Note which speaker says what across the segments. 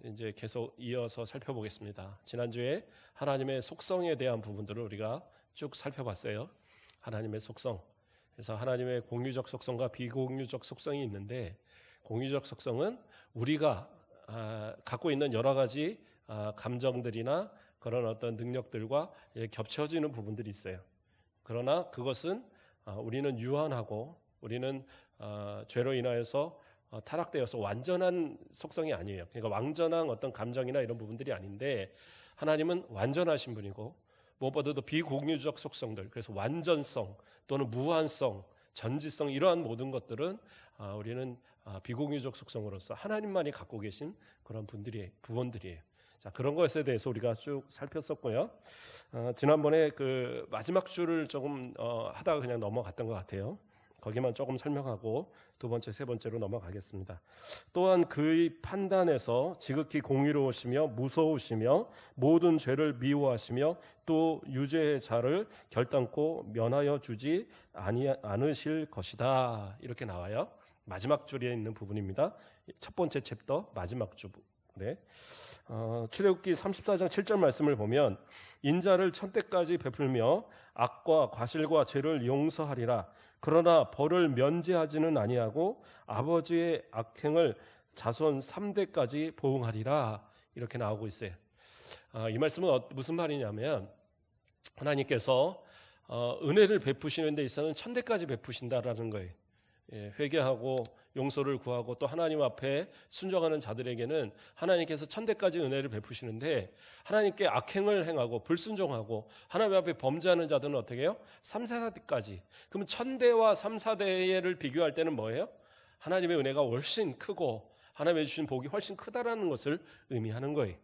Speaker 1: 이제 계속 이어서 살펴보겠습니다. 지난주에 하나님의 속성에 대한 부분들을 우리가 쭉 살펴봤어요. 하나님의 속성. 그래서 하나님의 공유적 속성과 비공유적 속성이 있는데, 공유적 속성은 우리가 갖고 있는 여러 가지 감정들이나 그런 어떤 능력들과 겹쳐지는 부분들이 있어요. 그러나 그것은 우리는 유한하고 우리는 죄로 인하여서 타락되어서 완전한 속성이 아니에요. 그러니까 완전한 어떤 감정이나 이런 부분들이 아닌데, 하나님은 완전하신 분이고 무엇보다도 비공유적 속성들, 그래서 완전성 또는 무한성, 전지성, 이러한 모든 것들은 우리는 비공유적 속성으로서 하나님만이 갖고 계신 그런 부분들이에요. 자, 그런 것에 대해서 우리가 쭉 살폈었고요. 지난번에 그 마지막 줄을 조금 하다가 그냥 넘어갔던 것 같아요. 거기만 조금 설명하고 두 번째, 세 번째로 넘어가겠습니다. 또한 그의 판단에서 지극히 공의로우시며 무서우시며 모든 죄를 미워하시며 또 유죄의 자를 결단코 면하여 주지 않으실 것이다. 이렇게 나와요. 마지막 줄에 있는 부분입니다. 첫 번째 챕터 마지막 주. 네. 출애굽기 34장 7절 말씀을 보면 인자를 천대까지 베풀며 악과 과실과 죄를 용서하리라. 그러나 벌을 면제하지는 아니하고 아버지의 악행을 자손 3대까지 보응하리라. 이렇게 나오고 있어요. 이 말씀은 무슨 말이냐면, 하나님께서 은혜를 베푸시는 데 있어서는 천대까지 베푸신다라는 거예요. 회개하고 용서를 구하고 또 하나님 앞에 순종하는 자들에게는 하나님께서 천대까지 은혜를 베푸시는데, 하나님께 악행을 행하고 불순종하고 하나님 앞에 범죄하는 자들은 어떻게 해요? 3, 4대까지. 그럼 천대와 3, 4대를 비교할 때는 뭐예요? 하나님의 은혜가 훨씬 크고 하나님의 주신 복이 훨씬 크다라는 것을 의미하는 거예요.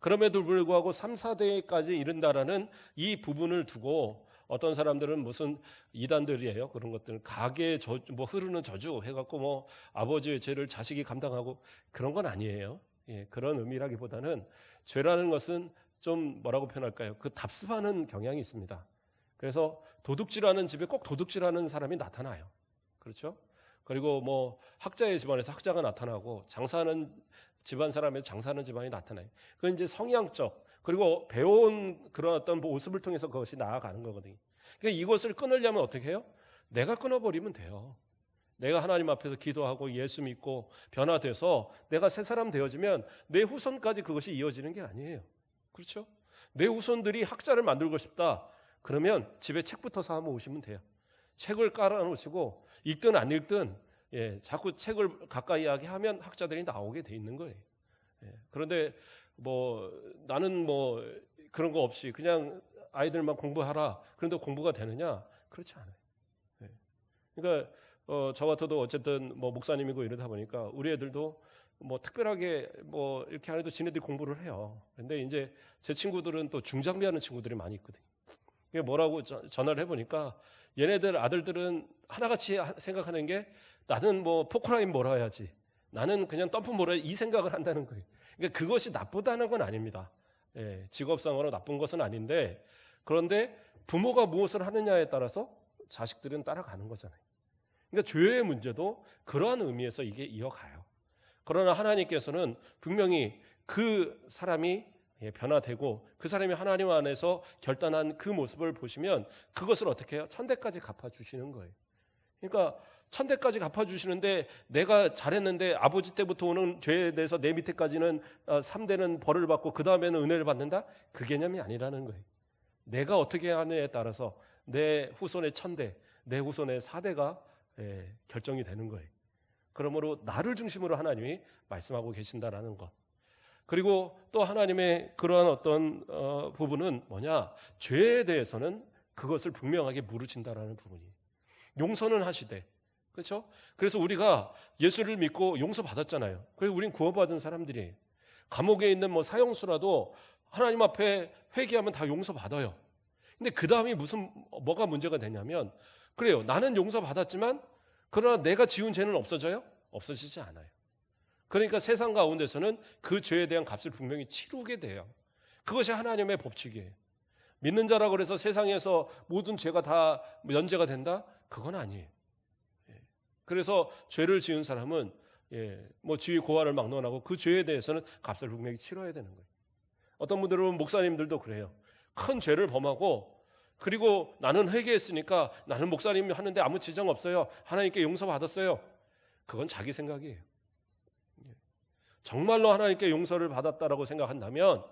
Speaker 1: 그럼에도 불구하고 3, 4대까지 이른다라는 이 부분을 두고 어떤 사람들은 무슨 이단들이에요. 그런 것들은 가계의 흐르는 저주 해갖고 아버지의 죄를 자식이 감당하고, 그런 건 아니에요. 그런 의미라기보다는 죄라는 것은 좀 뭐라고 표현할까요? 그 답습하는 경향이 있습니다. 그래서 도둑질하는 집에 꼭 도둑질하는 사람이 나타나요. 그렇죠? 그리고 학자의 집안에서 학자가 나타나고 장사하는 집안 사람에서 장사하는 집안이 나타나요. 그건 이제 성향적, 그리고 배운 그런 어떤 모습을 통해서 그것이 나아가는 거거든요. 그러니까 이것을 끊으려면 어떻게 해요? 내가 끊어버리면 돼요. 내가 하나님 앞에서 기도하고 예수 믿고 변화돼서 내가 새 사람 되어지면 내 후손까지 그것이 이어지는 게 아니에요. 그렇죠? 내 후손들이 학자를 만들고 싶다. 그러면 집에 책부터 사면 오시면 돼요. 책을 깔아놓으시고 읽든 안 읽든 자꾸 책을 가까이 하게 하면 학자들이 나오게 돼 있는 거예요. 그런데 나는 그런 거 없이 그냥 아이들만 공부하라. 그런데 공부가 되느냐? 그렇지 않아요. 그러니까 저 같아도 어쨌든 목사님이고 이러다 보니까 우리 애들도 특별하게 이렇게 안 해도 지네들이 공부를 해요. 근데 이제 제 친구들은 또 중장비하는 친구들이 많이 있거든요. 그게 뭐라고 전화를 해보니까 얘네들 아들들은 하나같이 생각하는 게, 나는 포크라인 몰아야지, 나는 그냥 덤프 몰아야지, 이 생각을 한다는 거예요. 그러니까 그것이 나쁘다는 건 아닙니다. 직업상으로 나쁜 것은 아닌데, 그런데 부모가 무엇을 하느냐에 따라서 자식들은 따라가는 거잖아요. 그러니까 죄의 문제도 그러한 의미에서 이게 이어가요. 그러나 하나님께서는 분명히 그 사람이 변화되고 그 사람이 하나님 안에서 결단한 그 모습을 보시면 그것을 어떻게 해요? 천대까지 갚아주시는 거예요. 그러니까 천대까지 갚아주시는데, 내가 잘했는데 아버지 때부터 오는 죄에 대해서 내 밑에까지는 3대는 벌을 받고 그 다음에는 은혜를 받는다? 그 개념이 아니라는 거예요. 내가 어떻게 하느냐에 따라서 내 후손의 천대, 내 후손의 4대가 결정이 되는 거예요. 그러므로 나를 중심으로 하나님이 말씀하고 계신다라는 것. 그리고 또 하나님의 그러한 어떤 부분은 뭐냐? 죄에 대해서는 그것을 분명하게 물으신다라는 부분이에요. 용서는 하시되, 그렇죠? 그래서 우리가 예수를 믿고 용서받았잖아요. 그래서 우린 구원받은 사람들이에요. 감옥에 있는 사형수라도 하나님 앞에 회개하면 다 용서받아요. 근데 그 다음이 뭐가 문제가 되냐면, 그래요, 나는 용서받았지만 그러나 내가 지은 죄는 없어져요? 없어지지 않아요. 그러니까 세상 가운데서는 그 죄에 대한 값을 분명히 치르게 돼요. 그것이 하나님의 법칙이에요. 믿는 자라고 해서 세상에서 모든 죄가 다 면제가 된다? 그건 아니에요. 그래서 죄를 지은 사람은 뭐 지위 고하를 막론하고 그 죄에 대해서는 값을 분명히 치러야 되는 거예요. 어떤 분들은 목사님들도 그래요. 큰 죄를 범하고 그리고 나는 회개했으니까 나는 목사님 하는데 아무 지장 없어요. 하나님께 용서받았어요. 그건 자기 생각이에요. 정말로 하나님께 용서를 받았다라고 생각한다면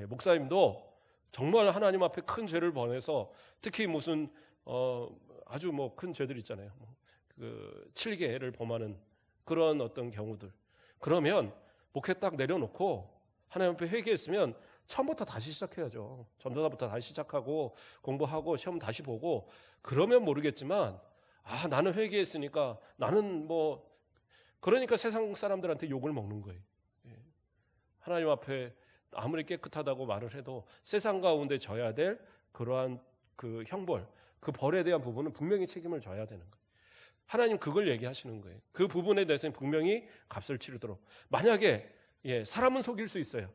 Speaker 1: 목사님도 정말 하나님 앞에 큰 죄를 범해서 특히 무슨 아주 뭐 큰 죄들 있잖아요. 그 칠계를 범하는 그런 어떤 경우들. 그러면 목회 딱 내려놓고 하나님 앞에 회개했으면 처음부터 다시 시작해야죠. 전도사부터 다시 시작하고 공부하고 시험 다시 보고 그러면 모르겠지만 나는 회개했으니까 나는 뭐 그러니까 세상 사람들한테 욕을 먹는 거예요. 하나님 앞에 아무리 깨끗하다고 말을 해도 세상 가운데 져야 될 그러한 그 형벌, 그 벌에 대한 부분은 분명히 책임을 져야 되는 거예요. 하나님 그걸 얘기하시는 거예요. 그 부분에 대해서는 분명히 값을 치르도록. 만약에 사람은 속일 수 있어요.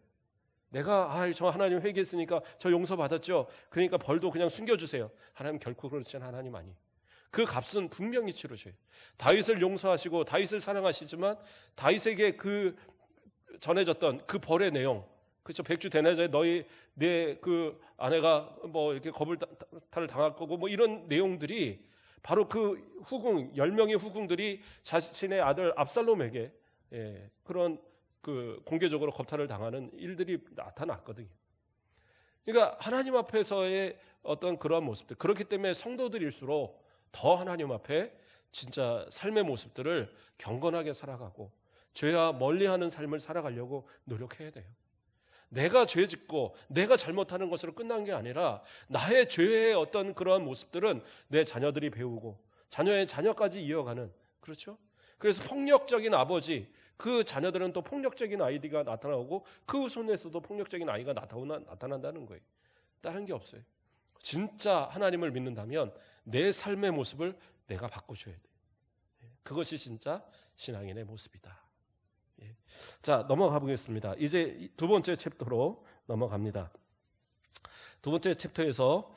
Speaker 1: 내가 저 하나님 회개했으니까 저 용서받았죠. 그러니까 벌도 그냥 숨겨주세요. 하나님 결코 그렇지 않은 하나님 아니에요. 그 값은 분명히 치르셔요. 다윗을 용서하시고 다윗을 사랑하시지만 다윗에게 그 전해졌던 그 벌의 내용, 그렇죠? 백주 대낮에 내 그 아내가 뭐 이렇게 거불탈을 당할 거고 뭐 이런 내용들이 바로 그 후궁 10명의 후궁들이 자신의 아들 압살롬에게 그런 그 공개적으로 겁탈을 당하는 일들이 나타났거든요. 그러니까 하나님 앞에서의 어떤 그러한 모습들, 그렇기 때문에 성도들일수록 더 하나님 앞에 진짜 삶의 모습들을 경건하게 살아가고 죄와 멀리하는 삶을 살아가려고 노력해야 돼요. 내가 죄 짓고 내가 잘못하는 것으로 끝난 게 아니라 나의 죄의 어떤 그러한 모습들은 내 자녀들이 배우고 자녀의 자녀까지 이어가는, 그렇죠? 그래서 폭력적인 아버지, 그 자녀들은 또 폭력적인 아이디가 나타나고 그 후손에서도 폭력적인 아이가 나타난다는 거예요. 다른 게 없어요. 진짜 하나님을 믿는다면 내 삶의 모습을 내가 바꾸셔야 돼요. 그것이 진짜 신앙인의 모습이다. 자, 넘어가 보겠습니다. 이제 두 번째 챕터로 넘어갑니다. 두 번째 챕터에서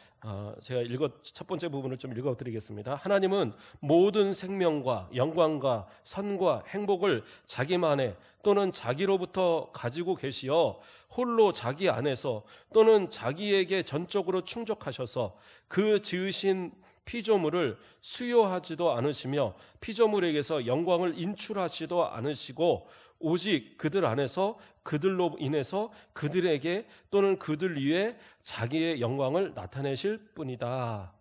Speaker 1: 제가 첫 번째 부분을 좀 읽어드리겠습니다. 하나님은 모든 생명과 영광과 선과 행복을 자기만에 또는 자기로부터 가지고 계시어 홀로 자기 안에서 또는 자기에게 전적으로 충족하셔서 그 지으신 피조물을 수요하지도 않으시며 피조물에게서 영광을 인출하지도 않으시고 오직 그들 안에서 그들로 인해서 그들에게 또는 그들 위에 자기의 영광을 나타내실 뿐이다.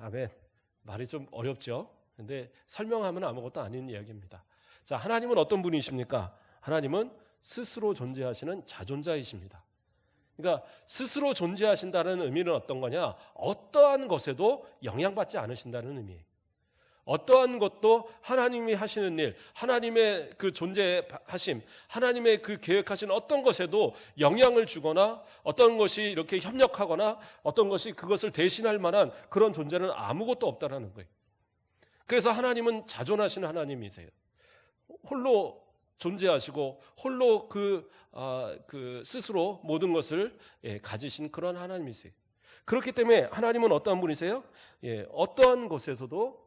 Speaker 1: 아멘. 말이 좀 어렵죠? 근데 설명하면 아무것도 아닌 이야기입니다. 자, 하나님은 어떤 분이십니까? 하나님은 스스로 존재하시는 자존자이십니다. 그러니까 스스로 존재하신다는 의미는 어떤 거냐? 어떠한 것에도 영향받지 않으신다는 의미예요. 어떠한 것도 하나님이 하시는 일, 하나님의 그 존재하심, 하나님의 그 계획하신 어떤 것에도 영향을 주거나 어떤 것이 이렇게 협력하거나 어떤 것이 그것을 대신할 만한 그런 존재는 아무것도 없다라는 거예요. 그래서 하나님은 자존하시는 하나님이세요. 홀로 존재하시고 홀로 그 스스로 모든 것을 가지신 그런 하나님이세요. 그렇기 때문에 하나님은 어떠한 분이세요? 어떠한 것에서도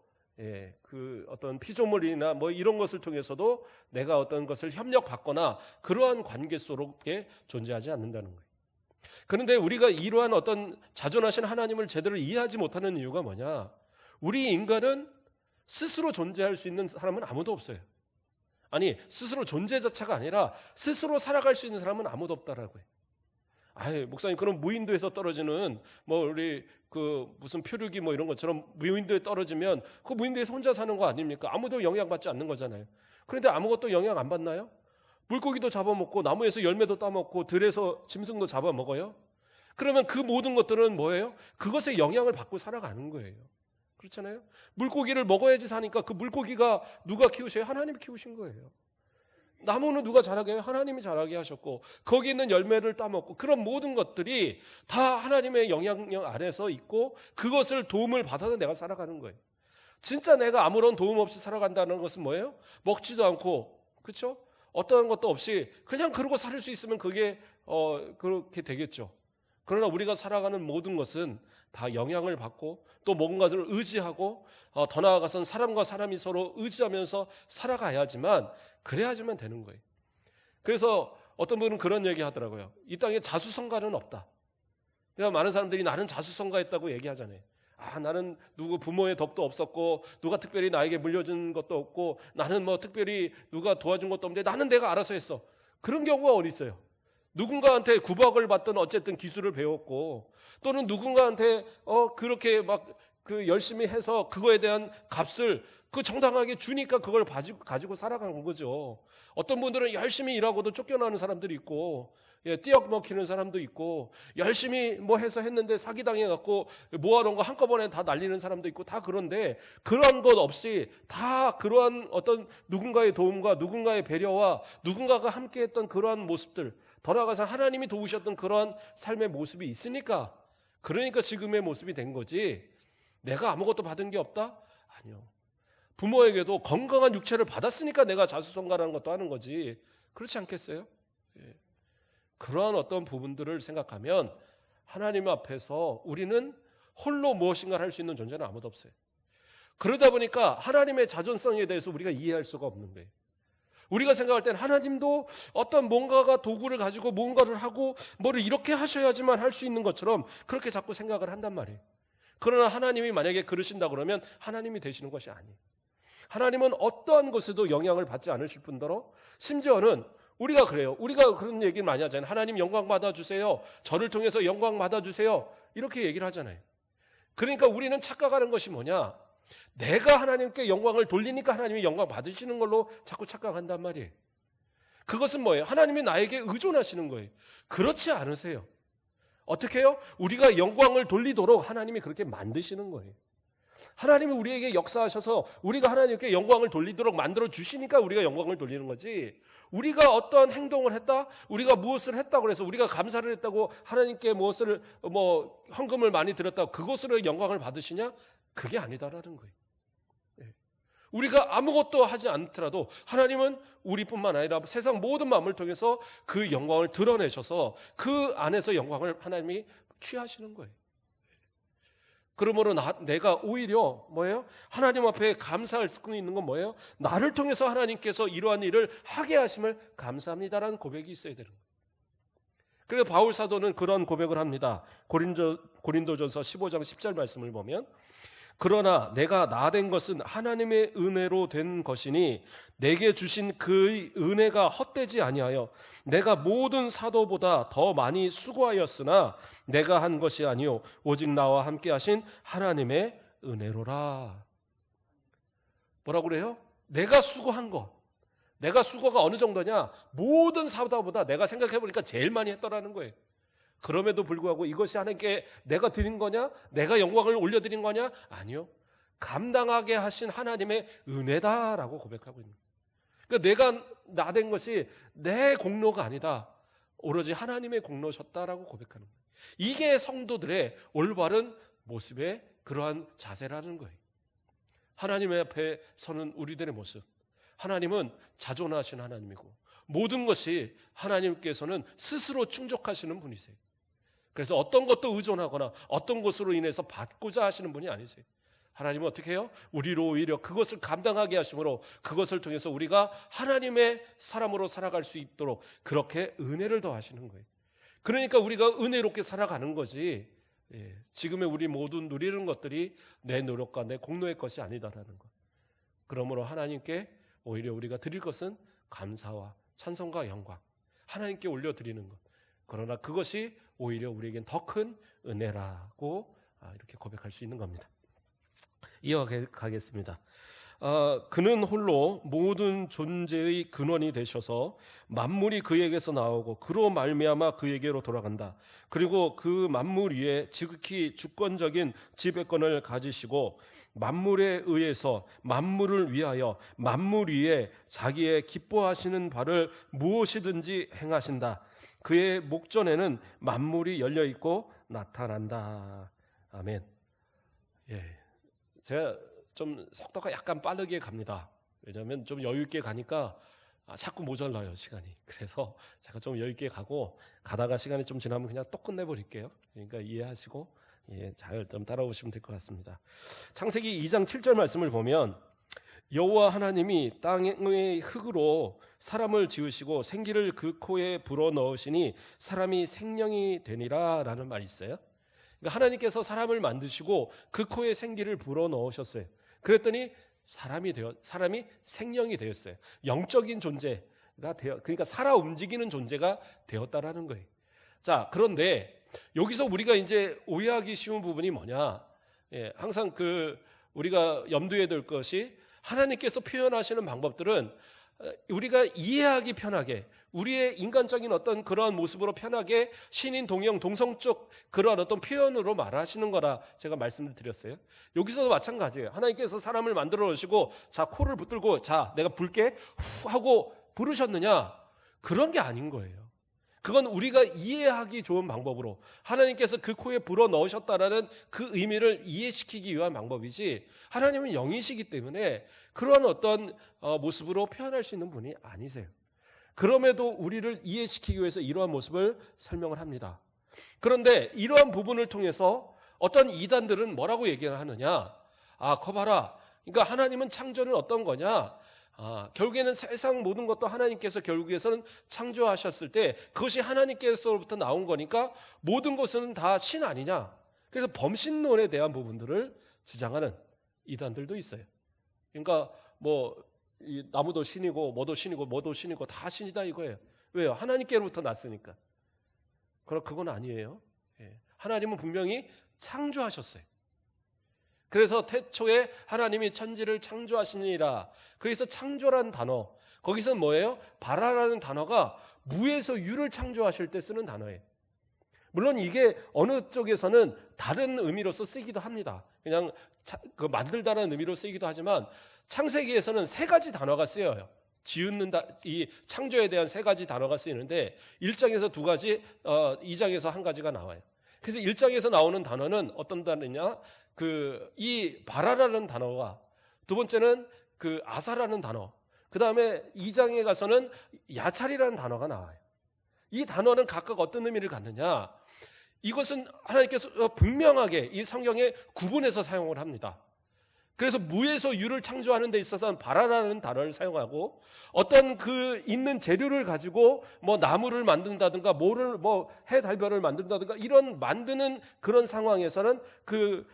Speaker 1: 그 어떤 피조물이나 뭐 이런 것을 통해서도 내가 어떤 것을 협력받거나 그러한 관계 속에 존재하지 않는다는 거예요. 그런데 우리가 이러한 어떤 자존하신 하나님을 제대로 이해하지 못하는 이유가 뭐냐? 우리 인간은 스스로 존재할 수 있는 사람은 아무도 없어요. 아니, 스스로 존재 자체가 아니라 스스로 살아갈 수 있는 사람은 아무도 없다라고 해요. 목사님, 그럼 무인도에서 떨어지는 뭐 우리 그 무슨 표류기 뭐 이런 것처럼 무인도에 떨어지면 그 무인도에서 혼자 사는 거 아닙니까? 아무도 영향받지 않는 거잖아요. 그런데 아무것도 영향 안 받나요? 물고기도 잡아먹고 나무에서 열매도 따먹고 들에서 짐승도 잡아먹어요. 그러면 그 모든 것들은 뭐예요? 그것에 영향을 받고 살아가는 거예요. 그렇잖아요? 물고기를 먹어야지 사니까 그 물고기가 누가 키우셔요? 하나님이 키우신 거예요. 나무는 누가 자라게 해요? 하나님이 자라게 하셨고 거기 있는 열매를 따먹고 그런 모든 것들이 다 하나님의 영향력 아래서 있고 그것을 도움을 받아서 내가 살아가는 거예요. 진짜 내가 아무런 도움 없이 살아간다는 것은 뭐예요? 먹지도 않고, 그렇죠? 어떠한 것도 없이 그냥 그러고 살 수 있으면 그게 그렇게 되겠죠. 그러나 우리가 살아가는 모든 것은 다 영향을 받고 또 뭔가를 의지하고 더 나아가서는 사람과 사람이 서로 의지하면서 살아가야지만 그래야지만 되는 거예요. 그래서 어떤 분은 그런 얘기 하더라고요. 이 땅에 자수성가는 없다. 그러니까 많은 사람들이 나는 자수성가했다고 얘기하잖아요. 나는 누구 부모의 덕도 없었고 누가 특별히 나에게 물려준 것도 없고 나는 뭐 특별히 누가 도와준 것도 없는데 나는 내가 알아서 했어. 그런 경우가 어디 있어요? 누군가한테 구박을 받든 어쨌든 기술을 배웠고 또는 누군가한테 그렇게 막 그 열심히 해서 그거에 대한 값을 그 정당하게 주니까 그걸 가지고 살아간 거죠. 어떤 분들은 열심히 일하고도 쫓겨나는 사람들이 있고 띄역 먹히는 사람도 있고 열심히 뭐 해서 했는데 사기당해갖고 모아놓은 거 한꺼번에 다 날리는 사람도 있고 다 그런데 그런 것 없이 다 그러한 어떤 누군가의 도움과 누군가의 배려와 누군가가 함께했던 그러한 모습들 더 나아가서 하나님이 도우셨던 그러한 삶의 모습이 있으니까 그러니까 지금의 모습이 된 거지 내가 아무것도 받은 게 없다? 아니요. 부모에게도 건강한 육체를 받았으니까 내가 자수성가라는 것도 하는 거지 그렇지 않겠어요? 그러한 어떤 부분들을 생각하면 하나님 앞에서 우리는 홀로 무엇인가를 할 수 있는 존재는 아무도 없어요. 그러다 보니까 하나님의 자존성에 대해서 우리가 이해할 수가 없는 거예요. 우리가 생각할 때는 하나님도 어떤 뭔가가 도구를 가지고 뭔가를 하고 뭐를 이렇게 하셔야지만 할 수 있는 것처럼 그렇게 자꾸 생각을 한단 말이에요. 그러나 하나님이 만약에 그러신다 그러면 하나님이 되시는 것이 아니에요. 하나님은 어떠한 것에도 영향을 받지 않으실 뿐더러 심지어는 우리가 그래요. 우리가 그런 얘기를 많이 하잖아요. 하나님 영광 받아주세요. 저를 통해서 영광 받아주세요. 이렇게 얘기를 하잖아요. 그러니까 우리는 착각하는 것이 뭐냐? 내가 하나님께 영광을 돌리니까 하나님이 영광 받으시는 걸로 자꾸 착각한단 말이에요. 그것은 뭐예요? 하나님이 나에게 의존하시는 거예요. 그렇지 않으세요. 어떻게 해요? 우리가 영광을 돌리도록 하나님이 그렇게 만드시는 거예요. 하나님이 우리에게 역사하셔서 우리가 하나님께 영광을 돌리도록 만들어 주시니까 우리가 영광을 돌리는 거지. 우리가 어떠한 행동을 했다, 우리가 무엇을 했다고 해서 우리가 감사를 했다고 하나님께 무엇을 헌금을 많이 드렸다고 그것으로 영광을 받으시냐? 그게 아니다라는 거예요. 우리가 아무것도 하지 않더라도 하나님은 우리뿐만 아니라 세상 모든 마음을 통해서 그 영광을 드러내셔서 그 안에서 영광을 하나님이 취하시는 거예요. 그러므로 내가 오히려 뭐예요? 하나님 앞에 감사할 수 있는 건 뭐예요? 나를 통해서 하나님께서 이러한 일을 하게 하심을 감사합니다라는 고백이 있어야 되는 거예요. 그래서 바울 사도는 그런 고백을 합니다. 고린도전서 15장 10절 말씀을 보면 그러나 내가 나된 것은 하나님의 은혜로 된 것이니 내게 주신 그 은혜가 헛되지 아니하여 내가 모든 사도보다 더 많이 수고하였으나 내가 한 것이 아니요 오직 나와 함께 하신 하나님의 은혜로라. 뭐라고 그래요? 내가 수고한 것. 내가 수고가 어느 정도냐? 모든 사도보다 내가 생각해보니까 제일 많이 했더라는 거예요. 그럼에도 불구하고 이것이 하나님께 내가 드린 거냐? 내가 영광을 올려드린 거냐? 아니요. 감당하게 하신 하나님의 은혜다라고 고백하고 있는 거예요. 그러니까 내가 나된 것이 내 공로가 아니다. 오로지 하나님의 공로셨다라고 고백하는 거예요. 이게 성도들의 올바른 모습의 그러한 자세라는 거예요. 하나님 앞에 서는 우리들의 모습. 하나님은 자존하신 하나님이고 모든 것이 하나님께서는 스스로 충족하시는 분이세요. 그래서 어떤 것도 의존하거나 어떤 것으로 인해서 받고자 하시는 분이 아니세요. 하나님은 어떻게 해요? 우리로 오히려 그것을 감당하게 하심으로 그것을 통해서 우리가 하나님의 사람으로 살아갈 수 있도록 그렇게 은혜를 더하시는 거예요. 그러니까 우리가 은혜롭게 살아가는 거지 지금의 우리 모든 누리는 것들이 내 노력과 내 공로의 것이 아니다라는 것. 그러므로 하나님께 오히려 우리가 드릴 것은 감사와 찬송과 영광 하나님께 올려드리는 것. 그러나 그것이 오히려 우리에겐 더 큰 은혜라고 이렇게 고백할 수 있는 겁니다. 이어가겠습니다. 그는 홀로 모든 존재의 근원이 되셔서 만물이 그에게서 나오고 그로 말미암아 그에게로 돌아간다. 그리고 그 만물 위에 지극히 주권적인 지배권을 가지시고 만물에 의해서 만물을 위하여 만물 위에 자기의 기뻐하시는 바를 무엇이든지 행하신다. 그의 목전에는 만물이 열려 있고 나타난다. 아멘. 제가 좀 속도가 약간 빠르게 갑니다. 왜냐하면 좀 여유 있게 가니까 자꾸 모자라요, 시간이. 그래서 제가 좀 얇게 가다가 시간이 좀 지나면 그냥 또 끝내버릴게요. 그러니까 이해하시고 잘 좀 따라오시면 될 것 같습니다. 창세기 2장 7절 말씀을 보면 여호와 하나님이 땅의 흙으로 사람을 지으시고 생기를 그 코에 불어넣으시니 사람이 생명이 되니라 라는 말이 있어요. 그러니까 하나님께서 사람을 만드시고 그 코에 생기를 불어넣으셨어요. 그랬더니 사람이 생명이 되었어요. 영적인 존재가 그러니까 살아 움직이는 존재가 되었다라는 거예요. 자, 그런데 여기서 우리가 이제 오해하기 쉬운 부분이 뭐냐? 항상 우리가 염두에 둘 것이 하나님께서 표현하시는 방법들은 우리가 이해하기 편하게 우리의 인간적인 어떤 그러한 모습으로 편하게 신인, 동형, 동성적 그러한 어떤 표현으로 말하시는 거라 제가 말씀을 드렸어요. 여기서도 마찬가지예요. 하나님께서 사람을 만들어 놓으시고 자, 코를 붙들고 자, 내가 불게 후 하고 부르셨느냐? 그런 게 아닌 거예요. 그건 우리가 이해하기 좋은 방법으로 하나님께서 그 코에 불어 넣으셨다라는 그 의미를 이해시키기 위한 방법이지, 하나님은 영이시기 때문에 그런 어떤 모습으로 표현할 수 있는 분이 아니세요. 그럼에도 우리를 이해시키기 위해서 이러한 모습을 설명을 합니다. 그런데 이러한 부분을 통해서 어떤 이단들은 뭐라고 얘기를 하느냐? 커봐라. 그러니까 하나님은 창조는 어떤 거냐? 결국에는 세상 모든 것도 하나님께서 결국에서는 창조하셨을 때 그것이 하나님께서로부터 나온 거니까 모든 것은 다 신 아니냐? 그래서 범신론에 대한 부분들을 주장하는 이단들도 있어요. 그러니까 이 나무도 신이고 뭐도 신이고 다 신이다 이거예요. 왜요? 하나님께로부터 났으니까. 그건 아니에요. 하나님은 분명히 창조하셨어요. 그래서 태초에 하나님이 천지를 창조하시니라. 그래서 창조라는 단어, 거기서는 뭐예요? 바라라는 단어가 무에서 유를 창조하실 때 쓰는 단어예요. 물론 이게 어느 쪽에서는 다른 의미로서 쓰기도 합니다. 그냥 만들다라는 의미로 쓰기도 하지만 창세기에서는 세 가지 단어가 쓰여요. 이 창조에 대한 세 가지 단어가 쓰이는데 1장에서 2가지, 2장에서 1가지가 나와요. 그래서 1장에서 나오는 단어는 어떤 단어냐? 이 바라라는 단어와 두 번째는 아사라는 단어, 그 다음에 2장에 가서는 야찰이라는 단어가 나와요. 이 단어는 각각 어떤 의미를 갖느냐? 이것은 하나님께서 분명하게 이 성경에 구분해서 사용을 합니다. 그래서 무에서 유를 창조하는 데 있어서는 바라라는 단어를 사용하고, 어떤 있는 재료를 가지고 나무를 만든다든가 해 달별을 만든다든가 이런 만드는 그런 상황에서는 두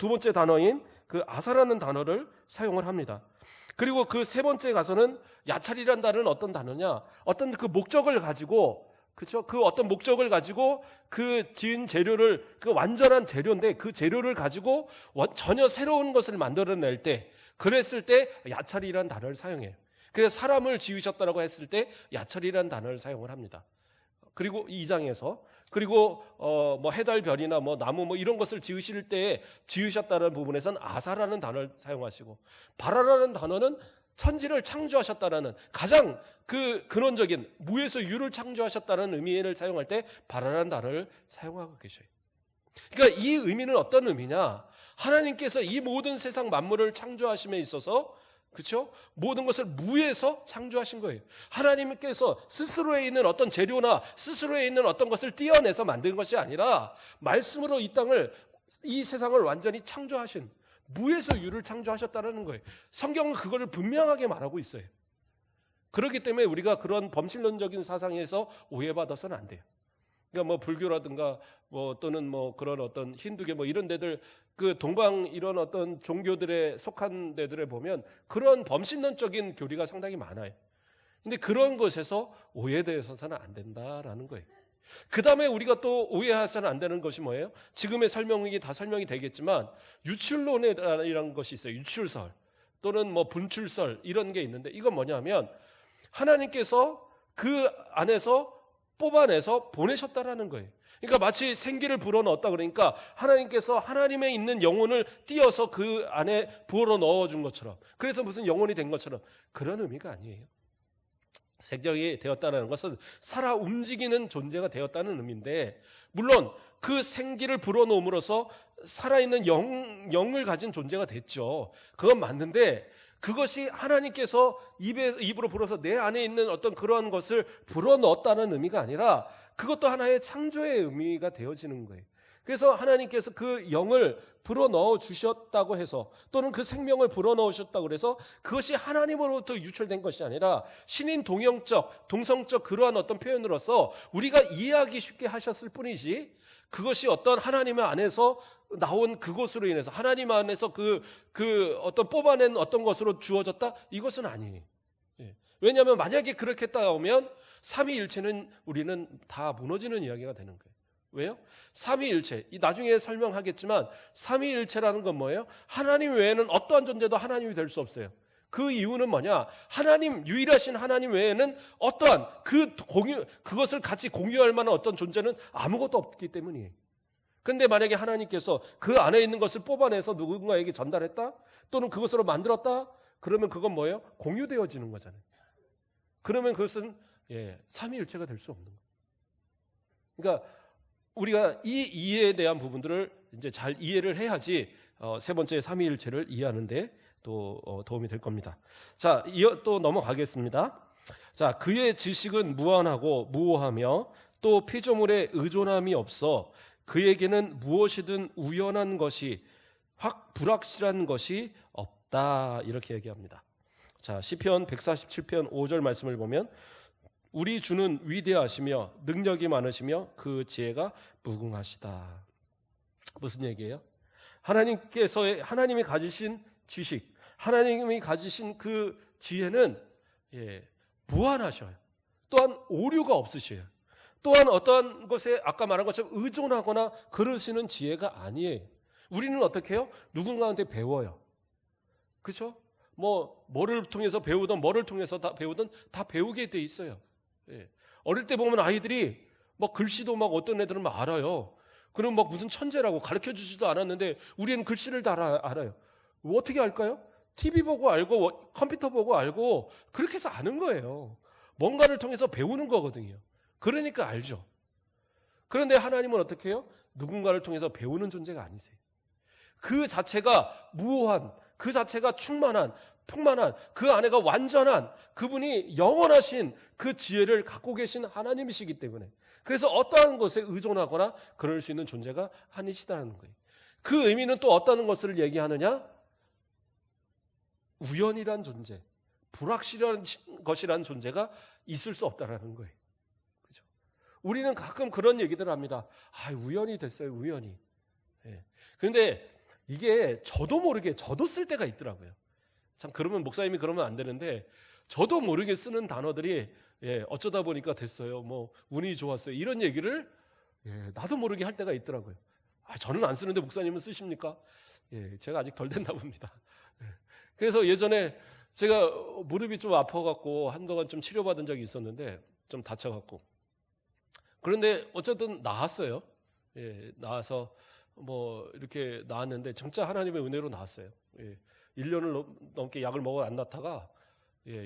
Speaker 1: 번째 단어인 아사라는 단어를 사용을 합니다. 그리고 세 번째 가서는 야찰이라는 단어는 어떤 단어냐? 어떤 목적을 가지고, 그렇죠? 어떤 목적을 가지고 지은 재료를, 완전한 재료인데 그 재료를 가지고 전혀 새로운 것을 만들어낼 때, 그랬을 때 야찰이라는 단어를 사용해요. 그래서 사람을 지으셨다라고 했을 때 야찰이라는 단어를 사용을 합니다. 그리고 2장에서 그리고 해달별이나 나무 이런 것을 지으실 때 지으셨다는 부분에서는 아사라는 단어를 사용하시고, 바라라는 단어는 천지를 창조하셨다라는 가장 근원적인 무에서 유를 창조하셨다는 의미를 사용할 때 바라라는 단어를 사용하고 계셔요. 그러니까 이 의미는 어떤 의미냐? 하나님께서 이 모든 세상 만물을 창조하심에 있어서, 그렇죠? 모든 것을 무에서 창조하신 거예요. 하나님께서 스스로에 있는 어떤 재료나 스스로에 있는 어떤 것을 떼어내서 만든 것이 아니라 말씀으로 이 세상을 완전히 창조하신, 무에서 유를 창조하셨다는 거예요. 성경은 그거를 분명하게 말하고 있어요. 그렇기 때문에 우리가 그런 범신론적인 사상에서 오해받아서는 안 돼요. 그러니까 불교라든가 또는 그런 어떤 힌두교 이런 데들, 동방 이런 어떤 종교들에 속한 데들에 보면 그런 범신론적인 교리가 상당히 많아요. 근데 그런 것에서 오해되어서는 안 된다라는 거예요. 그 다음에 우리가 또 오해해서는 안 되는 것이 뭐예요? 지금의 설명이 다 설명이 되겠지만 유출론이라는 것이 있어요. 유출설 또는 분출설 이런 게 있는데, 이건 뭐냐면 하나님께서 그 안에서 뽑아내서 보내셨다라는 거예요. 그러니까 마치 생기를 불어넣었다 그러니까 하나님께서 하나님에 있는 영혼을 띄어서 그 안에 부어 넣어준 것처럼, 그래서 무슨 영혼이 된 것처럼, 그런 의미가 아니에요. 생명이 되었다는 것은 살아 움직이는 존재가 되었다는 의미인데, 물론 그 생기를 불어넣음으로써 살아있는 영을 가진 존재가 됐죠. 그건 맞는데 그것이 하나님께서 입으로 불어서 내 안에 있는 어떤 그러한 것을 불어넣었다는 의미가 아니라 그것도 하나의 창조의 의미가 되어지는 거예요. 그래서 하나님께서 그 영을 불어넣어 주셨다고 해서 또는 그 생명을 불어넣으셨다고 해서 그것이 하나님으로부터 유출된 것이 아니라 신인 동형적, 동성적 그러한 어떤 표현으로서 우리가 이해하기 쉽게 하셨을 뿐이지 그것이 어떤 하나님 안에서 나온 그것으로 인해서 하나님 안에서 그 어떤 뽑아낸 어떤 것으로 주어졌다? 이것은 아니에요. 왜냐하면 만약에 그렇게 따오면 삼위일체는 우리는 다 무너지는 이야기가 되는 거예요. 왜요? 삼위일체, 나중에 설명하겠지만 삼위일체라는 건 뭐예요? 하나님 외에는 어떠한 존재도 하나님이 될 수 없어요. 그 이유는 뭐냐? 하나님, 유일하신 하나님 외에는 어떠한 그것을 같이 공유할 만한 어떤 존재는 아무것도 없기 때문이에요. 근데 만약에 하나님께서 그 안에 있는 것을 뽑아내서 누군가에게 전달했다? 또는 그것으로 만들었다? 그러면 그건 뭐예요? 공유되어지는 거잖아요. 그러면 그것은 삼위일체가 될 수 없는 거예요. 그러니까 우리가 이 이해에 대한 부분들을 이제 잘 이해를 해야지 세 번째 삼위일체를 이해하는데 또 도움이 될 겁니다. 자, 이어 또 넘어가겠습니다. 자, 그의 지식은 무한하고 무오하며 또 피조물에 의존함이 없어 그에게는 무엇이든 우연한 것이 불확실한 것이 없다. 이렇게 얘기합니다. 자, 시편 147편 5절 말씀을 보면 우리 주는 위대하시며 능력이 많으시며 그 지혜가 무궁하시다. 무슨 얘기예요? 하나님이 가지신 지식, 하나님이 가지신 그 지혜는 무한하셔요. 또한 오류가 없으셔요. 또한 어떠한 것에 아까 말한 것처럼 의존하거나 그러시는 지혜가 아니에요. 우리는 어떻게 해요? 누군가한테 배워요. 그렇죠? 뭐를 통해서 배우든 뭐를 통해서 다 배우든 다 배우게 돼 있어요. 어릴 때 보면 아이들이 글씨도 어떤 애들은 알아요. 그럼 무슨 천재라고 가르쳐 주지도 않았는데 우리는 글씨를 다 알아요. 어떻게 알까요? TV 보고 알고 컴퓨터 보고 알고 그렇게 해서 아는 거예요. 뭔가를 통해서 배우는 거거든요. 그러니까 알죠. 그런데 하나님은 어떻게 해요? 누군가를 통해서 배우는 존재가 아니세요. 그 자체가 무오한, 그 자체가 충만한, 풍만한, 그 안에가 완전한 그분이 영원하신 그 지혜를 갖고 계신 하나님이시기 때문에 그래서 어떠한 것에 의존하거나 그럴 수 있는 존재가 아니시다는 거예요. 그 의미는 또 어떤 것을 얘기하느냐? 우연이란 존재, 불확실한 것이란 존재가 있을 수 없다라는 거예요. 그렇죠? 우리는 가끔 그런 얘기들 합니다. 우연히 됐어요, 우연히. 그런데 이게 저도 모르게 저도 쓸 때가 있더라고요. 참 그러면 목사님이 그러면 안 되는데 저도 모르게 쓰는 단어들이 어쩌다 보니까 됐어요. 운이 좋았어요. 이런 얘기를 나도 모르게 할 때가 있더라고요. 저는 안 쓰는데 목사님은 쓰십니까? 제가 아직 덜 됐나 봅니다. 그래서 예전에 제가 무릎이 좀 아파갖고 한동안 좀 치료받은 적이 있었는데 좀 다쳐갖고 그런데 어쨌든 나았어요. 나아서 이렇게 나았는데 진짜 하나님의 은혜로 나았어요. 1년을 넘게 약을 먹어 안 낫다가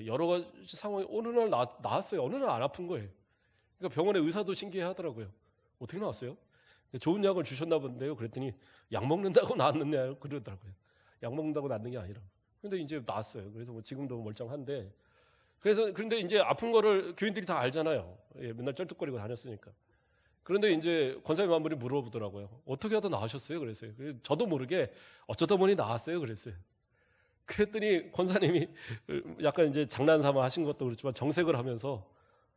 Speaker 1: 여러 가지 상황이 어느 날 나았어요. 어느 날 안 아픈 거예요. 그러니까 병원의 의사도 신기해하더라고요. 어떻게 나왔어요? 좋은 약을 주셨나 본데요. 그랬더니 약 먹는다고 나았느냐 그러더라고요. 약 먹는다고 낫는 게 아니라. 그런데 이제 나았어요. 그래서 지금도 멀쩡한데 그런데 이제 아픈 거를 교인들이 다 알잖아요. 맨날 쩔뚝거리고 다녔으니까. 그런데 이제 권사님 한 분이 물어보더라고요. 어떻게 하다 나으셨어요? 그랬어요. 저도 모르게 어쩌다 보니 나았어요. 그랬어요. 그랬더니 권사님이 약간 이제 장난삼아 하신 것도 그렇지만 정색을 하면서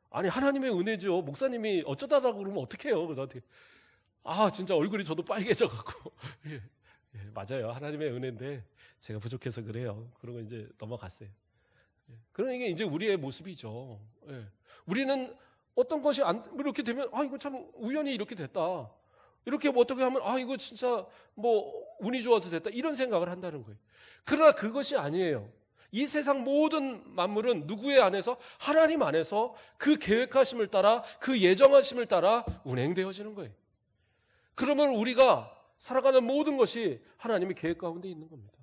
Speaker 1: 아니 하나님의 은혜죠. 목사님이 어쩌다라고 그러면 어떡해요. 저한테. 진짜 얼굴이 저도 빨개져 갖고 맞아요. 하나님의 은혜인데 제가 부족해서 그래요. 그러고 이제 넘어갔어요. 그러니까 이제 우리의 모습이죠. 우리는 어떤 것이 이렇게 되면 이거 참 우연히 이렇게 됐다. 이렇게 어떻게 하면 이거 진짜 운이 좋아서 됐다. 이런 생각을 한다는 거예요. 그러나 그것이 아니에요. 이 세상 모든 만물은 누구의 안에서? 하나님 안에서 그 계획하심을 따라 그 예정하심을 따라 운행되어지는 거예요. 그러면 우리가 살아가는 모든 것이 하나님의 계획 가운데 있는 겁니다.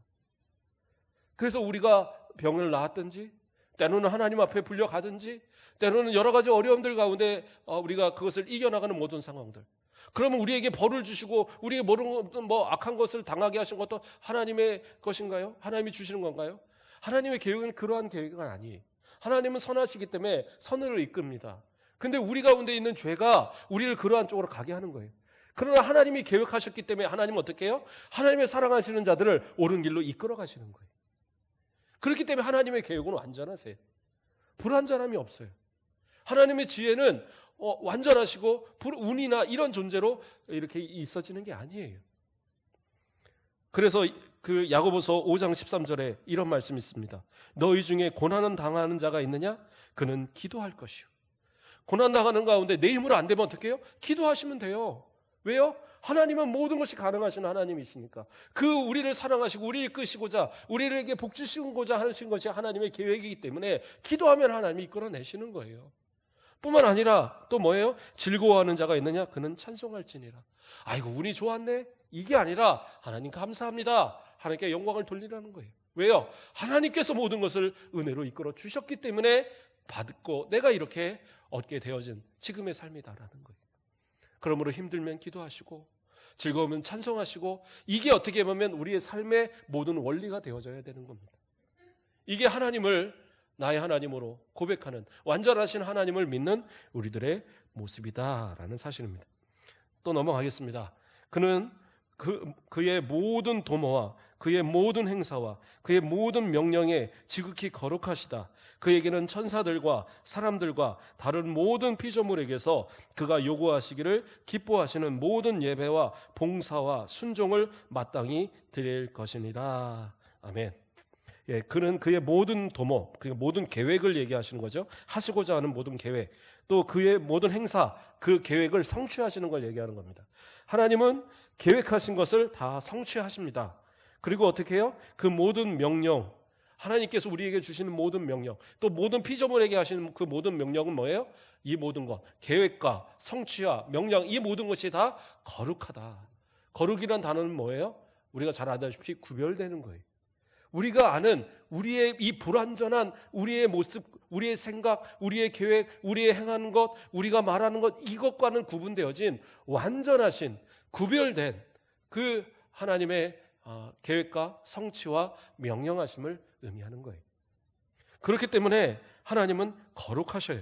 Speaker 1: 그래서 우리가 병을 낳았든지 때로는 하나님 앞에 불려가든지 때로는 여러 가지 어려움들 가운데 우리가 그것을 이겨나가는 모든 상황들. 그러면 우리에게 벌을 주시고 우리에게 모르는 악한 것을 당하게 하신 것도 하나님의 것인가요? 하나님이 주시는 건가요? 하나님의 계획은 그러한 계획은 아니에요. 하나님은 선하시기 때문에 선으로 이끕니다. 근데 우리 가운데 있는 죄가 우리를 그러한 쪽으로 가게 하는 거예요. 그러나 하나님이 계획하셨기 때문에 하나님은 어떻게 해요? 하나님의 사랑하시는 자들을 옳은 길로 이끌어 가시는 거예요. 그렇기 때문에 하나님의 계획은 완전하세요. 불완전함이 없어요. 하나님의 지혜는 완전하시고 운이나 이런 존재로 이렇게 있어지는 게 아니에요. 그래서 그 야고보서 5장 13절에 이런 말씀이 있습니다. 너희 중에 고난은 당하는 자가 있느냐? 그는 기도할 것이요. 고난 당하는 가운데 내 힘으로 안 되면 어떻게 해요? 기도하시면 돼요. 왜요? 하나님은 모든 것이 가능하신 하나님이시니까. 그 우리를 사랑하시고 우리를 이끄시고자 우리에게 복 주시고자 하신 것이 하나님의 계획이기 때문에 기도하면 하나님이 이끌어내시는 거예요. 뿐만 아니라 또 뭐예요? 즐거워하는 자가 있느냐? 그는 찬송할지니라. 아이고 운이 좋았네? 이게 아니라 하나님 감사합니다. 하나님께 영광을 돌리라는 거예요. 왜요? 하나님께서 모든 것을 은혜로 이끌어 주셨기 때문에 받고 내가 이렇게 얻게 되어진 지금의 삶이다라는 거예요. 그러므로 힘들면 기도하시고 즐거우면 찬송하시고 이게 어떻게 보면 우리의 삶의 모든 원리가 되어져야 되는 겁니다. 이게 하나님을 나의 하나님으로 고백하는 완전하신 하나님을 믿는 우리들의 모습이다라는 사실입니다. 또 넘어가겠습니다. 그는 그의 모든 도모와 그의 모든 행사와 그의 모든 명령에 지극히 거룩하시다. 그에게는 천사들과 사람들과 다른 모든 피조물에게서 그가 요구하시기를 기뻐하시는 모든 예배와 봉사와 순종을 마땅히 드릴 것이니라. 아멘. 예, 그는 그의 모든 도모, 그의 모든 계획을 얘기하시는 거죠. 하시고자 하는 모든 계획, 또 그의 모든 행사, 그 계획을 성취하시는 걸 얘기하는 겁니다. 하나님은 계획하신 것을 다 성취하십니다. 그리고 어떻게 해요? 그 모든 명령, 하나님께서 우리에게 주시는 모든 명령, 또 모든 피조물에게 하시는 그 모든 명령은 뭐예요? 이 모든 것, 계획과 성취와 명령, 이 모든 것이 다 거룩하다. 거룩이란 단어는 뭐예요? 우리가 잘 아다시피 구별되는 거예요. 우리가 아는 우리의 이 불완전한 우리의 모습, 우리의 생각, 우리의 계획, 우리의 행하는 것, 우리가 말하는 것, 이것과는 구분되어진 완전하신 구별된 그 하나님의 계획과 성취와 명령하심을 의미하는 거예요. 그렇기 때문에 하나님은 거룩하셔요.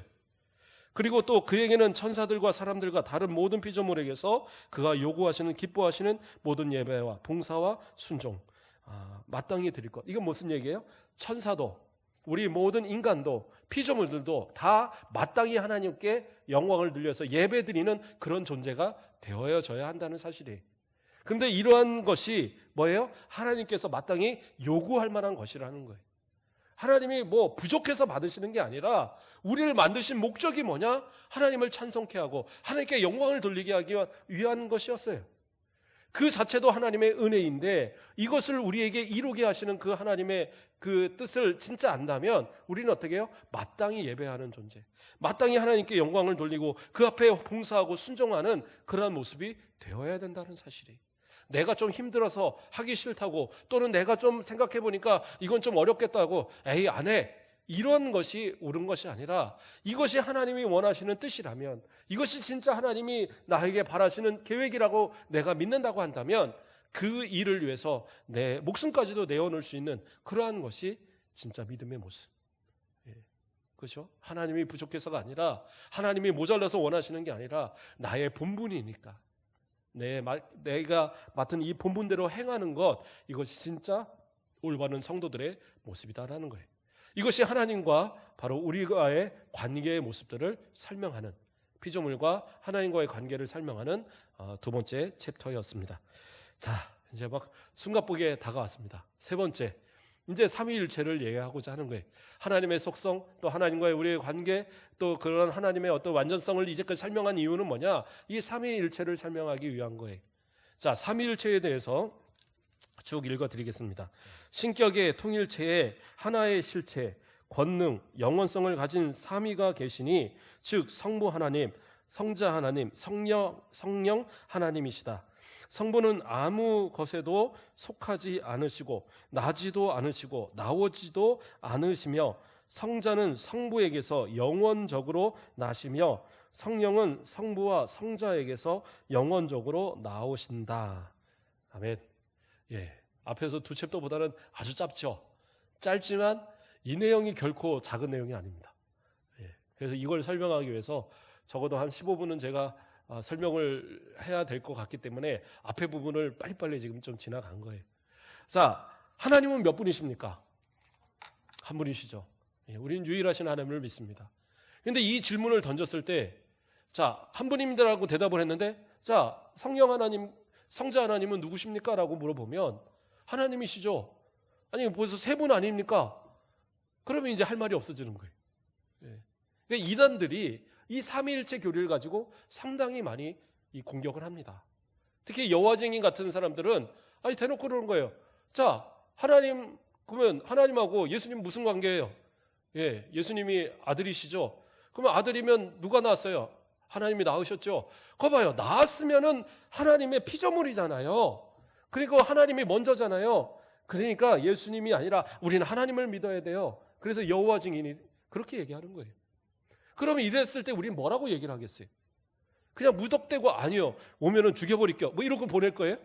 Speaker 1: 그리고 또 그에게는 천사들과 사람들과 다른 모든 피조물에게서 그가 요구하시는 기뻐하시는 모든 예배와 봉사와 순종 마땅히 드릴 것. 이건 무슨 얘기예요? 천사도 우리 모든 인간도 피조물들도 다 마땅히 하나님께 영광을 들려서 예배드리는 그런 존재가 되어져야 한다는 사실이에요. 그런데 이러한 것이 뭐예요? 하나님께서 마땅히 요구할 만한 것이라는 거예요. 하나님이 뭐 부족해서 받으시는 게 아니라 우리를 만드신 목적이 뭐냐? 하나님을 찬송케 하고 하나님께 영광을 돌리게 하기 위한 것이었어요. 그 자체도 하나님의 은혜인데 이것을 우리에게 이루게 하시는 그 하나님의 그 뜻을 진짜 안다면 우리는 어떻게 해요? 마땅히 예배하는 존재, 마땅히 하나님께 영광을 돌리고 그 앞에 봉사하고 순종하는 그러한 모습이 되어야 된다는 사실이에요. 내가 좀 힘들어서 하기 싫다고 또는 내가 좀 생각해 보니까 이건 좀 어렵겠다고 에이 안 해. 이런 것이 옳은 것이 아니라 이것이 하나님이 원하시는 뜻이라면 이것이 진짜 하나님이 나에게 바라시는 계획이라고 내가 믿는다고 한다면 그 일을 위해서 내 목숨까지도 내어놓을 수 있는 그러한 것이 진짜 믿음의 모습. 그렇죠? 하나님이 부족해서가 아니라 하나님이 모자라서 원하시는 게 아니라 나의 본분이니까 내가 맡은 이 본분대로 행하는 것 이것이 진짜 올바른 성도들의 모습이다라는 거예요. 이것이 하나님과 바로 우리와의 관계의 모습들을 설명하는 피조물과 하나님과의 관계를 설명하는 두 번째 챕터였습니다. 자, 이제 막 숨가쁘게 다가왔습니다. 세 번째, 이제 삼위일체를 얘기하고자 하는 거예요. 하나님의 속성, 또 하나님과의 우리의 관계, 또 그런 하나님의 어떤 완전성을 이제까지 설명한 이유는 뭐냐? 이 삼위일체를 설명하기 위한 거예요. 자, 삼위일체에 대해서 쭉 읽어드리겠습니다. 신격의 통일체에 하나의 실체, 권능, 영원성을 가진 삼위가 계시니 즉 성부 하나님, 성자 하나님, 성령 하나님이시다. 성부는 아무 것에도 속하지 않으시고 나지도 않으시고 나오지도 않으시며 성자는 성부에게서 영원적으로 나시며 성령은 성부와 성자에게서 영원적으로 나오신다. 아멘. 예, 앞에서 두 챕터보다는 아주 짧죠. 짧지만 이 내용이 결코 작은 내용이 아닙니다. 그래서 이걸 설명하기 위해서 적어도 한 15분은 제가 설명을 해야 될 것 같기 때문에 앞에 부분을 빨리빨리 지금 좀 지나간 거예요. 자, 하나님은 몇 분이십니까? 한 분이시죠. 우리는 유일하신 하나님을 믿습니다. 그런데 이 질문을 던졌을 때, 자, 한 분입니다라고 대답을 했는데, 자, 성령 하나님, 성자 하나님은 누구십니까? 라고 물어보면 하나님이시죠. 아니, 벌써 세 분 아닙니까? 그러면 이제 할 말이 없어지는 거예요. 그러니까 이단들이 이 삼위일체 교리를 가지고 상당히 많이 이 공격을 합니다. 특히 여호와증인 같은 사람들은 아니 대놓고 그러는 거예요. 자, 하나님 그러면 하나님하고 예수님 무슨 관계예요? 예수님이 아들이시죠. 그러면 아들이면 누가 낳았어요? 하나님이 낳으셨죠. 거 봐요. 낳았으면은 하나님의 피조물이잖아요. 그리고 하나님이 먼저잖아요. 그러니까 예수님이 아니라 우리는 하나님을 믿어야 돼요. 그래서 여호와 증인이 그렇게 얘기하는 거예요. 그러면 이랬을 때 우리는 뭐라고 얘기를 하겠어요? 그냥 무턱대고 아니요. 오면은 죽여버릴게요. 뭐 이런 거 보낼 거예요?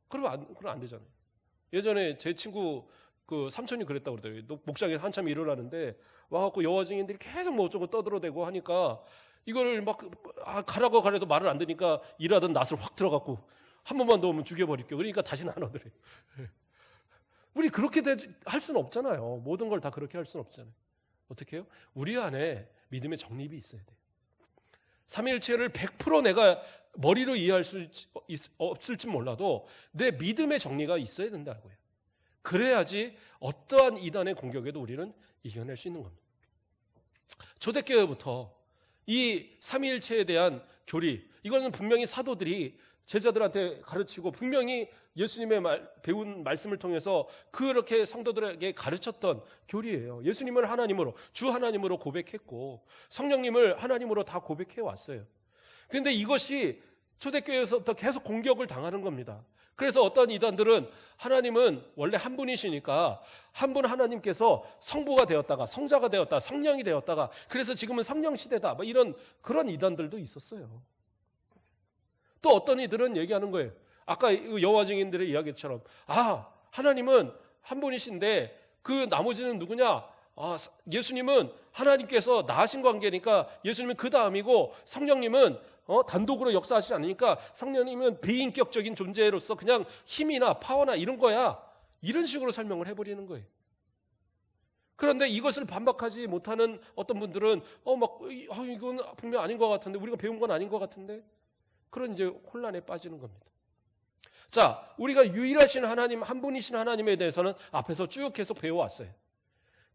Speaker 1: 그러면 안 되잖아요. 예전에 제 친구 그 삼촌이 그랬다고 그러더라고요. 목장에 한참 일어나는데 와갖고 여호와 증인들이 계속 뭐 어쩌고 떠들어대고 하니까 이거를 막 가라고 가래도 말을 안 듣니까 일하던 낫을 확 들어갖고 한 번만 더 오면 죽여버릴게요. 그러니까 다시는 안 오더래요. 우리 그렇게 할 수는 없잖아요. 모든 걸 다 그렇게 할 수는 없잖아요. 어떻게 해요? 우리 안에 믿음의 정립이 있어야 돼요. 삼위일체를 100% 내가 머리로 이해할 수 없을지 몰라도 내 믿음의 정리가 있어야 된다고요. 그래야지 어떠한 이단의 공격에도 우리는 이겨낼 수 있는 겁니다. 초대교회부터 이 삼위일체에 대한 교리, 이거는 분명히 사도들이 제자들한테 가르치고 분명히 예수님의 배운 말씀을 통해서 그렇게 성도들에게 가르쳤던 교리예요. 예수님을 하나님으로, 주 하나님으로 고백했고 성령님을 하나님으로 다 고백해 왔어요. 그런데 이것이 초대교회에서부터 계속 공격을 당하는 겁니다. 그래서 어떤 이단들은 하나님은 원래 한 분이시니까 한 분 하나님께서 성부가 되었다가 성자가 되었다, 성령이 되었다가 그래서 지금은 성령 시대다, 뭐 이런 그런 이단들도 있었어요. 또 어떤 이들은 얘기하는 거예요. 아까 여호와 증인들의 이야기처럼 하나님은 한 분이신데 그 나머지는 누구냐? 예수님은 하나님께서 낳으신 관계니까 예수님은 그 다음이고 성령님은 단독으로 역사하시지 않으니까 성령님은 비인격적인 존재로서 그냥 힘이나 파워나 이런 거야. 이런 식으로 설명을 해버리는 거예요. 그런데 이것을 반박하지 못하는 어떤 분들은 이건 분명 아닌 것 같은데, 우리가 배운 건 아닌 것 같은데, 그런 이제 혼란에 빠지는 겁니다. 자, 우리가 유일하신 하나님, 한 분이신 하나님에 대해서는 앞에서 쭉 계속 배워왔어요.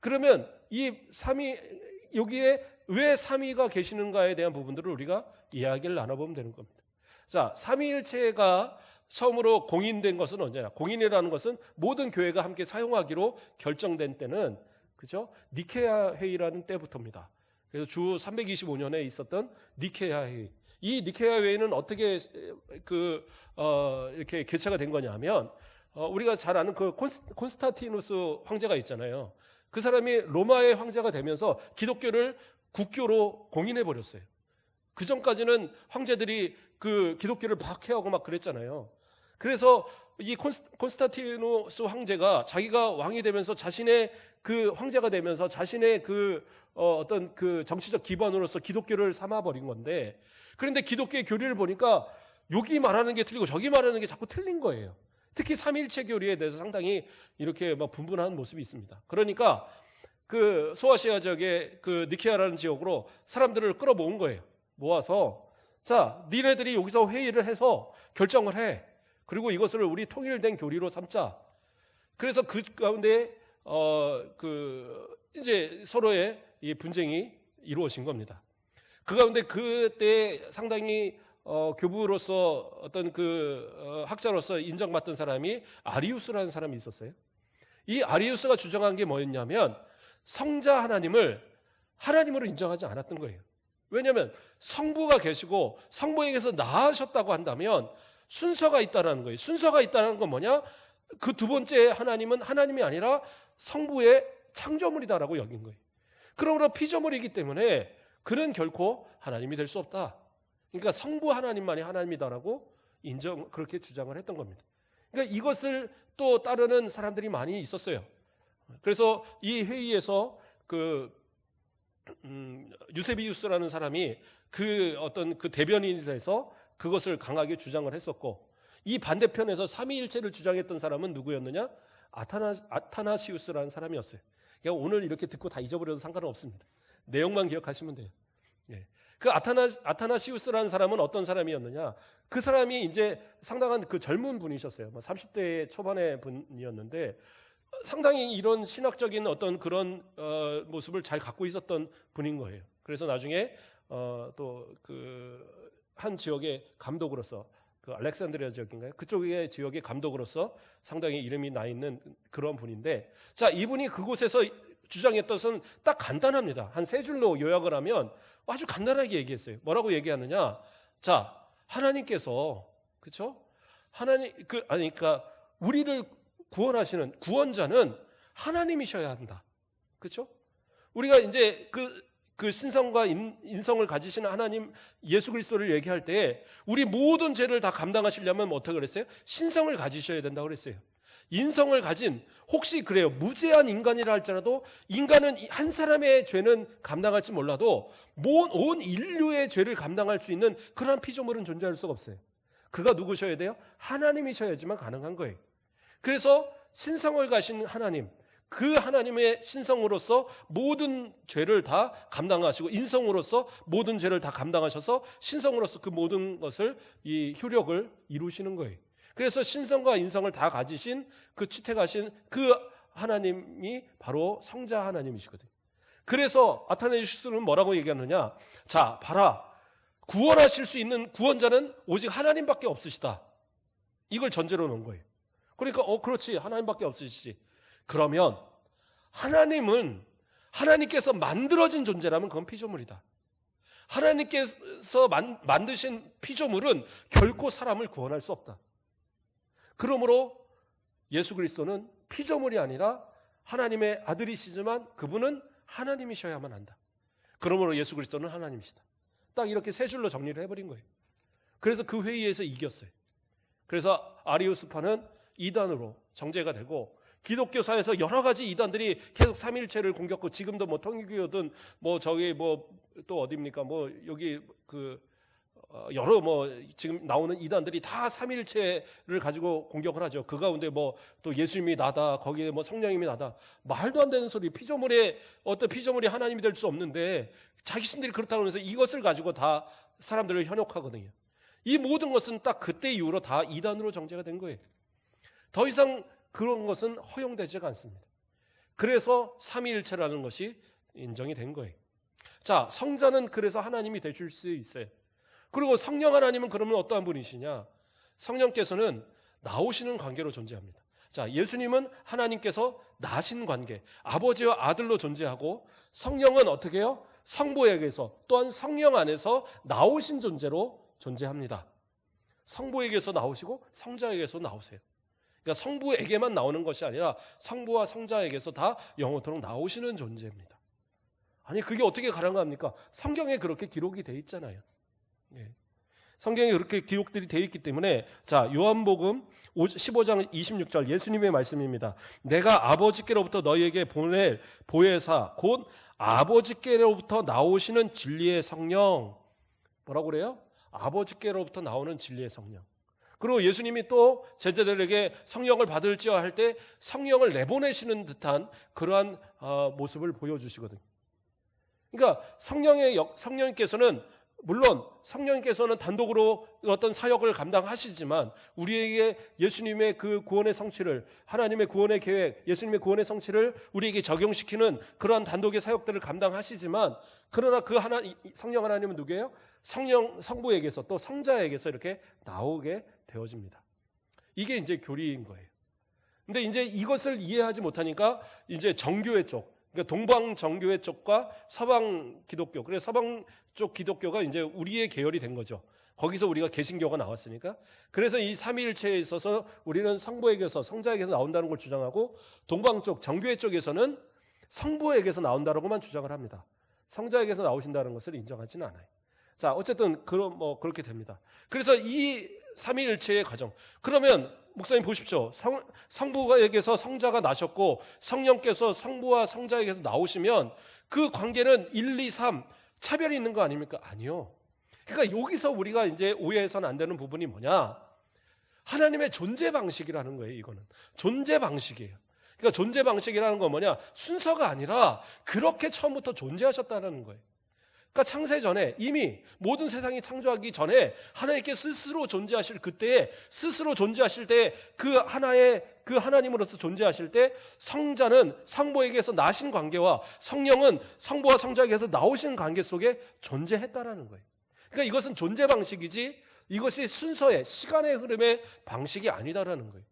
Speaker 1: 그러면 이 삼위, 여기에 왜 삼위가 계시는가에 대한 부분들을 우리가 이야기를 나눠보면 되는 겁니다. 자, 삼위일체가 처음으로 공인된 것은 언제나, 공인이라는 것은 모든 교회가 함께 사용하기로 결정된 때는, 그죠? 니케아 회의라는 때부터입니다. 그래서 주 325년에 있었던 니케아 회의. 이 니케아 회의는 어떻게 이렇게 개최가 된 거냐면, 우리가 잘 아는 그 콘스탄티누스 황제가 있잖아요. 그 사람이 로마의 황제가 되면서 기독교를 국교로 공인해 버렸어요. 그 전까지는 황제들이 그 기독교를 박해하고 막 그랬잖아요. 그래서 이 콘스탄티누스 황제가 자기가 왕이 되면서 자신의 그 황제가 되면서 자신의 어떤 그 정치적 기반으로서 기독교를 삼아버린 건데, 그런데 기독교의 교리를 보니까 여기 말하는 게 틀리고 저기 말하는 게 자꾸 틀린 거예요. 특히 삼위일체 교리에 대해서 상당히 이렇게 막 분분한 모습이 있습니다. 그러니까 그 소아시아 지역의 그 니케아라는 지역으로 사람들을 끌어모은 거예요. 모아서 자, 니네들이 여기서 회의를 해서 결정을 해. 그리고 이것을 우리 통일된 교리로 삼자. 그래서 그 가운데 이제 서로의 이 분쟁이 이루어진 겁니다. 그 가운데 그때 상당히 교부로서 어떤 학자로서 인정받던 사람이 아리우스라는 사람이 있었어요. 이 아리우스가 주장한 게 뭐였냐면 성자 하나님을 하나님으로 인정하지 않았던 거예요. 왜냐하면 성부가 계시고 성부에게서 낳으셨다고 한다면 순서가 있다는 거예요. 순서가 있다는 건 뭐냐? 그 두 번째 하나님은 하나님이 아니라 성부의 창조물이다라고 여긴 거예요. 그러므로 피조물이기 때문에 그는 결코 하나님이 될 수 없다. 그러니까 성부 하나님만이 하나님이다라고 그렇게 주장을 했던 겁니다. 그러니까 이것을 또 따르는 사람들이 많이 있었어요. 그래서 이 회의에서 유세비우스라는 사람이 어떤 대변인이 돼서 그것을 강하게 주장을 했었고, 이 반대편에서 삼위일체를 주장했던 사람은 누구였느냐? 아타나시우스라는 사람이었어요. 그러니까 오늘 이렇게 듣고 다 잊어버려도 상관은 없습니다. 내용만 기억하시면 돼요. 예. 그 아타나시우스라는 사람은 어떤 사람이었느냐? 그 사람이 이제 상당한 젊은 분이셨어요. 30대 초반의 분이었는데 상당히 이런 신학적인 어떤 그런 모습을 잘 갖고 있었던 분인 거예요. 그래서 나중에 또 한 지역의 감독으로서, 알렉산드리아 지역인가요? 그쪽의 지역의 감독으로서 상당히 이름이 나 있는 그런 분인데, 자, 이분이 그곳에서 주장했던 것은 딱 간단합니다. 한 3줄로 요약을 하면 아주 간단하게 얘기했어요. 뭐라고 얘기하느냐? 자, 하나님께서, 그렇죠? 그러니까 우리를 구원하시는 구원자는 하나님이셔야 한다. 그렇죠? 우리가 이제 그 신성과 인성을 가지시는 하나님 예수 그리스도를 얘기할 때 우리 모든 죄를 다 감당하시려면 어떻게 그랬어요? 신성을 가지셔야 된다고 그랬어요. 인성을 가진, 혹시 그래요, 무죄한 인간이라 할지라도 인간은 한 사람의 죄는 감당할지 몰라도 온 인류의 죄를 감당할 수 있는 그러한 피조물은 존재할 수가 없어요. 그가 누구셔야 돼요? 하나님이셔야지만 가능한 거예요. 그래서 신성을 가신 하나님, 그 하나님의 신성으로서 모든 죄를 다 감당하시고, 인성으로서 모든 죄를 다 감당하셔서 신성으로서 그 모든 것을, 이 효력을 이루시는 거예요. 그래서 신성과 인성을 다 가지신, 취택하신 그 하나님이 바로 성자 하나님이시거든요. 그래서 아타나시우스는 뭐라고 얘기하느냐? 자, 봐라, 구원하실 수 있는 구원자는 오직 하나님밖에 없으시다. 이걸 전제로 놓은 거예요. 그러니까 그렇지, 하나님밖에 없으시지. 그러면 하나님께서 만들어진 존재라면 그건 피조물이다. 하나님께서 만드신 피조물은 결코 사람을 구원할 수 없다. 그러므로 예수 그리스도는 피조물이 아니라 하나님의 아들이시지만 그분은 하나님이셔야만 한다. 그러므로 예수 그리스도는 하나님이시다. 딱 이렇게 3줄로 정리를 해버린 거예요. 그래서 그 회의에서 이겼어요. 그래서 아리우스파는 이단으로 정죄가 되고, 기독교사에서 여러 가지 이단들이 계속 삼위일체를 공격하고, 지금도 통일교든 저기 또 어디입니까? 여기 여러 지금 나오는 이단들이 다 삼위일체를 가지고 공격을 하죠. 그 가운데 또 예수님이 나다, 거기에 성령님이 나다, 말도 안 되는 소리. 어떤 피조물이 하나님이 될 수 없는데 자기신들이 그렇다고 해서 이것을 가지고 다 사람들을 현혹하거든요. 이 모든 것은 딱 그때 이후로 다 이단으로 정죄가 된 거예요. 더 이상 그런 것은 허용되지가 않습니다. 그래서 삼위일체라는 것이 인정이 된 거예요. 자, 성자는 그래서 하나님이 되실 수 있어요. 그리고 성령 하나님은 그러면 어떠한 분이시냐? 성령께서는 나오시는 관계로 존재합니다. 자, 예수님은 하나님께서 나신 관계, 아버지와 아들로 존재하고, 성령은 어떻게 해요? 성부에게서, 또한 성령 안에서 나오신 존재로 존재합니다. 성부에게서 나오시고 성자에게서 나오세요. 그러니까 성부에게만 나오는 것이 아니라 성부와 성자에게서 다 영원토록 나오시는 존재입니다. 아니, 그게 어떻게 가능합니까? 성경에 그렇게 기록이 돼 있잖아요. 예. 성경에 그렇게 기록들이 돼 있기 때문에, 자, 요한복음 15장 26절 예수님의 말씀입니다. 내가 아버지께로부터 너희에게 보낼 보혜사 곧 아버지께로부터 나오시는 진리의 성령. 뭐라고 그래요? 아버지께로부터 나오는 진리의 성령. 그리고 예수님이 또 제자들에게 성령을 받을지어 할 때 성령을 내보내시는 듯한 그러한 모습을 보여주시거든요. 그러니까 성령님께서는, 물론 성령님께서는 단독으로 어떤 사역을 감당하시지만, 우리에게 예수님의 그 구원의 성취를, 하나님의 구원의 계획, 예수님의 구원의 성취를 우리에게 적용시키는 그러한 단독의 사역들을 감당하시지만, 그러나 성령 하나님은 누구예요? 성부에게서 또 성자에게서 이렇게 나오게 되어집니다. 이게 이제 교리인 거예요. 근데 이제 이것을 이해하지 못하니까 이제 정교회 쪽, 그러니까 동방 정교회 쪽과 서방 기독교, 그래서 서방 쪽 기독교가 이제 우리의 계열이 된 거죠. 거기서 우리가 개신교가 나왔으니까. 그래서 이 삼위일체에 있어서 우리는 성부에게서 성자에게서 나온다는 걸 주장하고, 동방 쪽 정교회 쪽에서는 성부에게서 나온다라고만 주장을 합니다. 성자에게서 나오신다는 것을 인정하지는 않아요. 자, 어쨌든 그렇게 됩니다. 그래서 이 삼위일체의 과정, 그러면 목사님 보십시오. 성부에게서 성자가 나셨고 성령께서 성부와 성자에게서 나오시면 그 관계는 1, 2, 3 차별이 있는 거 아닙니까? 아니요. 그러니까 여기서 우리가 이제 오해해서는 안 되는 부분이 뭐냐? 하나님의 존재 방식이라는 거예요. 이거는 존재 방식이에요. 그러니까 존재 방식이라는 건 뭐냐? 순서가 아니라 그렇게 처음부터 존재하셨다는 거예요. 그러니까 창세 전에 이미 모든 세상이 창조하기 전에 하나님께 스스로 존재하실 그때에 스스로 존재하실 때 그 하나의 그 하나님으로서 존재하실 때 성자는 성부에게서 나신 관계와 성령은 성부와 성자에게서 나오신 관계 속에 존재했다라는 거예요. 그러니까 이것은 존재 방식이지 이것이 순서의 시간의 흐름의 방식이 아니다라는 거예요.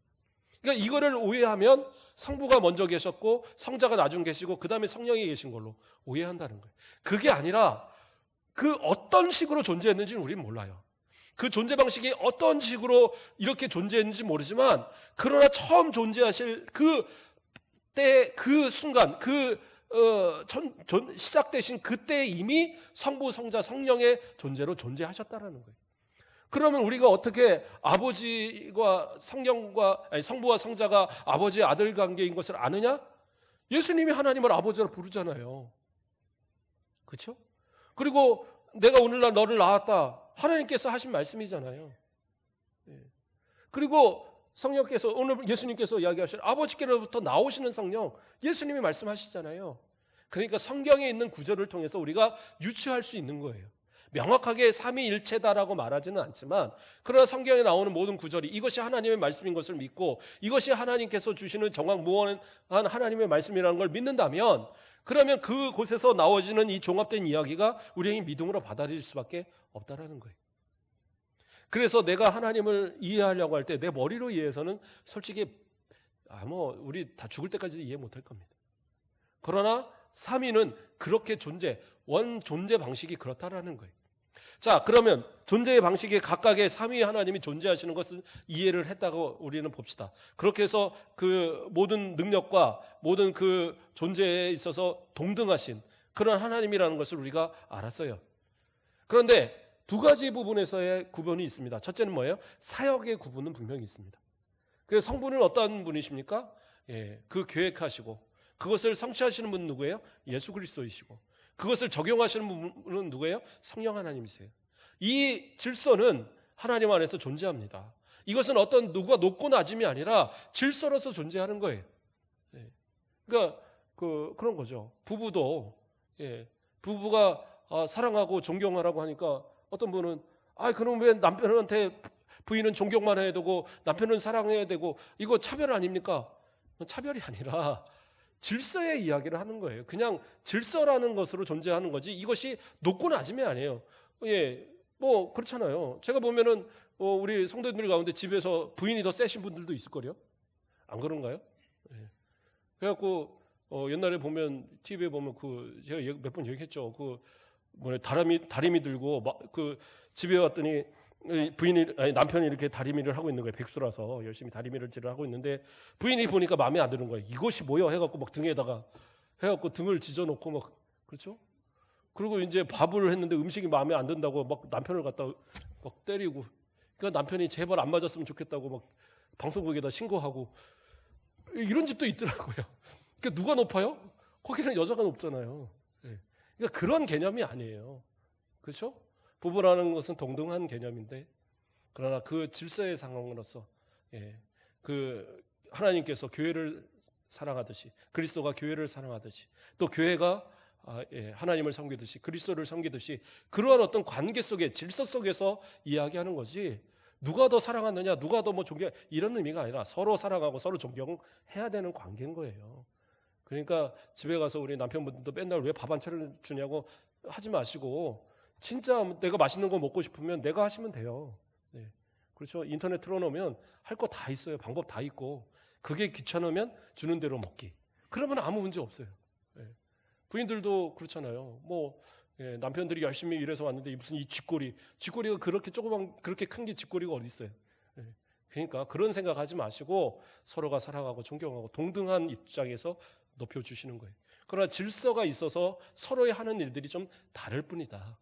Speaker 1: 그러니까 이거를 오해하면 성부가 먼저 계셨고 성자가 나중 계시고 그 다음에 성령이 계신 걸로 오해한다는 거예요. 그게 아니라 그 어떤 식으로 존재했는지는 우리는 몰라요. 그 존재 방식이 어떤 식으로 이렇게 존재했는지 모르지만 그러나 처음 존재하실 그 때, 그 순간, 시작되신 그때 이미 성부, 성자, 성령의 존재로 존재하셨다는 거예요. 그러면 우리가 어떻게 아버지와 성부와 성자가 아버지의 아들 관계인 것을 아느냐? 예수님이 하나님을 아버지로 부르잖아요. 그렇죠? 그리고 내가 오늘날 너를 낳았다. 하나님께서 하신 말씀이잖아요. 그리고 성령께서 오늘 예수님께서 이야기하신 아버지께로부터 나오시는 성령 예수님이 말씀하시잖아요. 그러니까 성경에 있는 구절을 통해서 우리가 유추할 수 있는 거예요. 명확하게 삼위일체다라고 말하지는 않지만 그러나 성경에 나오는 모든 구절이 이것이 하나님의 말씀인 것을 믿고 이것이 하나님께서 주시는 정확무한한 하나님의 말씀이라는 걸 믿는다면 그러면 그곳에서 나오지는 이 종합된 이야기가 우리에게 믿음으로 받아들일 수밖에 없다라는 거예요. 그래서 내가 하나님을 이해하려고 할 때 내 머리로 이해해서는 솔직히 우리 다 죽을 때까지도 이해 못할 겁니다. 그러나 삼위는 그렇게 원 존재 방식이 그렇다라는 거예요. 자, 그러면 존재의 방식이 각각의 삼위 하나님이 존재하시는 것을 이해를 했다고 우리는 봅시다. 그렇게 해서 그 모든 능력과 모든 그 존재에 있어서 동등하신 그런 하나님이라는 것을 우리가 알았어요. 그런데 두 가지 부분에서의 구분이 있습니다. 첫째는 뭐예요? 사역의 구분은 분명히 있습니다. 그래서 성부는 어떤 분이십니까? 그 계획하시고 그것을 성취하시는 분은 누구예요? 예수 그리스도이시고 그것을 적용하시는 분은 누구예요? 성령 하나님이세요. 이 질서는 하나님 안에서 존재합니다. 이것은 어떤 누가 높고 낮음이 아니라 질서로서 존재하는 거예요. 그러니까 그런 거죠. 부부도 부부가 사랑하고 존경하라고 하니까 어떤 분은 그럼 왜 남편한테 부인은 존경만 해야 되고 남편은 사랑해야 되고 이거 차별 아닙니까? 차별이 아니라 질서의 이야기를 하는 거예요. 그냥 질서라는 것으로 존재하는 거지 이것이 높고 낮음이 아니에요. 그렇잖아요. 제가 보면은 우리 성도님들 가운데 집에서 부인이 더 세신 분들도 있을 거요. 안 그런가요? 그래갖고 옛날에 보면 TV에 보면 제가 몇 번 얘기했죠. 다리미 들고 집에 왔더니 남편이 이렇게 다리미를 하고 있는 거예요. 백수라서 열심히 다리미질을 하고 있는데 부인이 보니까 마음에 안 드는 거예요. 이것이 뭐야 해갖고 막 등에다가 해갖고 등을 지져놓고 막 그렇죠? 그리고 이제 밥을 했는데 음식이 마음에 안 든다고 막 남편을 갖다 막 때리고 그러니까 남편이 제발 안 맞았으면 좋겠다고 막 방송국에다 신고하고 이런 집도 있더라고요. 그러니까 누가 높아요? 거기는 여자가 높잖아요. 그러니까 그런 개념이 아니에요. 그렇죠? 부부라는 것은 동등한 개념인데 그러나 그 질서의 상황으로서 하나님께서 교회를 사랑하듯이 그리스도가 교회를 사랑하듯이 또 교회가 하나님을 섬기듯이 그리스도를 섬기듯이 그러한 어떤 관계 속에 질서 속에서 이야기하는 거지 누가 더 사랑하느냐 누가 더 존경 이런 의미가 아니라 서로 사랑하고 서로 존경해야 되는 관계인 거예요. 그러니까 집에 가서 우리 남편분들도 맨날 왜 밥 안 차려주냐고 하지 마시고 진짜 내가 맛있는 거 먹고 싶으면 내가 하시면 돼요. 그렇죠? 인터넷 틀어놓으면 할 거 다 있어요. 방법 다 있고 그게 귀찮으면 주는 대로 먹기. 그러면 아무 문제 없어요. 부인들도 그렇잖아요. 남편들이 열심히 일해서 왔는데 무슨 이 쥐꼬리가 그렇게 큰 게 쥐꼬리가 어디 있어요? 그러니까 그런 생각하지 마시고 서로가 사랑하고 존경하고 동등한 입장에서 높여주시는 거예요. 그러나 질서가 있어서 서로의 하는 일들이 좀 다를 뿐이다.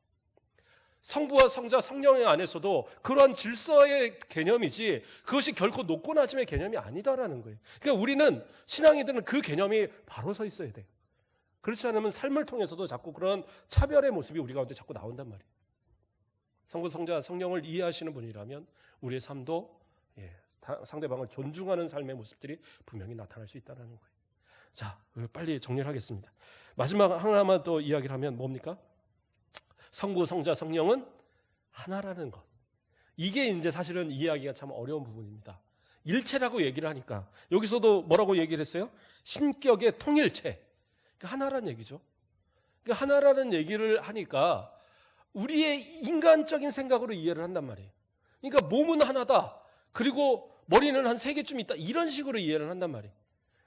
Speaker 1: 성부와 성자 성령의 안에서도 그러한 질서의 개념이지 그것이 결코 높고 낮음의 개념이 아니다라는 거예요. 그러니까 우리는 신앙인들은 그 개념이 바로 서 있어야 돼요. 그렇지 않으면 삶을 통해서도 자꾸 그런 차별의 모습이 우리 가운데 자꾸 나온단 말이에요. 성부, 성자, 성령을 이해하시는 분이라면 우리의 삶도 상대방을 존중하는 삶의 모습들이 분명히 나타날 수 있다는 거예요. 자, 빨리 정리를 하겠습니다. 마지막 하나만 또 이야기를 하면 뭡니까? 성부, 성자, 성령은 하나라는 것. 이게 이제 사실은 이해하기가 참 어려운 부분입니다. 일체라고 얘기를 하니까 여기서도 뭐라고 얘기를 했어요? 신격의 통일체. 하나라는 얘기죠. 하나라는 얘기를 하니까 우리의 인간적인 생각으로 이해를 한단 말이에요. 그러니까 몸은 하나다. 그리고 머리는 한 3개쯤 있다. 이런 식으로 이해를 한단 말이에요.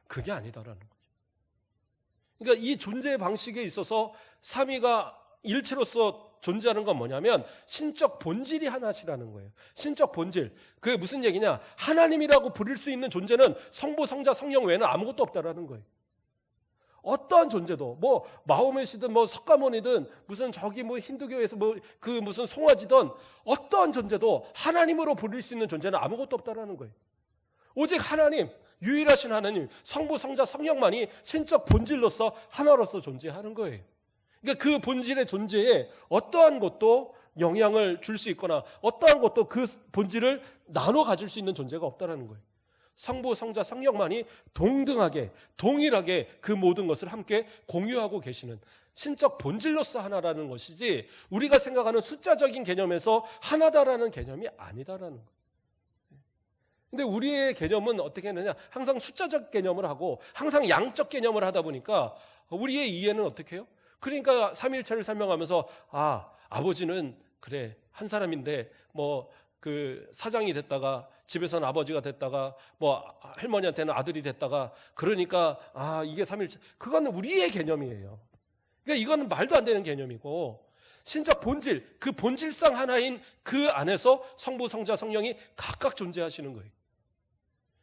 Speaker 1: 그게 아니다라는 거죠. 그러니까 이 존재 방식에 있어서 삼위가 일체로서 존재하는 건 뭐냐면 신적 본질이 하나시라는 거예요. 신적 본질. 그게 무슨 얘기냐? 하나님이라고 부를 수 있는 존재는 성부, 성자, 성령 외에는 아무것도 없다라는 거예요. 어떠한 존재도 뭐 마호메시든 뭐 석가모니든 무슨 저기 뭐 힌두교에서 뭐 그 무슨 송아지든 어떠한 존재도 하나님으로 부를 수 있는 존재는 아무것도 없다라는 거예요. 오직 하나님, 유일하신 하나님, 성부, 성자, 성령만이 신적 본질로서 하나로서 존재하는 거예요. 그러니까 그 본질의 존재에 어떠한 것도 영향을 줄 수 있거나 어떠한 것도 그 본질을 나눠 가질 수 있는 존재가 없다라는 거예요. 성부, 성자, 성령만이 동등하게, 동일하게 그 모든 것을 함께 공유하고 계시는 신적 본질로서 하나라는 것이지 우리가 생각하는 숫자적인 개념에서 하나다라는 개념이 아니다라는 거예요. 근데 우리의 개념은 어떻게 하느냐? 항상 숫자적 개념을 하고 항상 양적 개념을 하다 보니까 우리의 이해는 어떻게 해요? 그러니까 삼위일체를 설명하면서 아버지는 그래 한 사람인데 뭐 그 사장이 됐다가 집에서는 아버지가 됐다가 뭐 할머니한테는 아들이 됐다가 그러니까 이게 삼위일체. 그건 우리의 개념이에요. 그러니까 이거는 말도 안 되는 개념이고 신적 본질, 그 본질상 하나인 그 안에서 성부, 성자, 성령이 각각 존재하시는 거예요.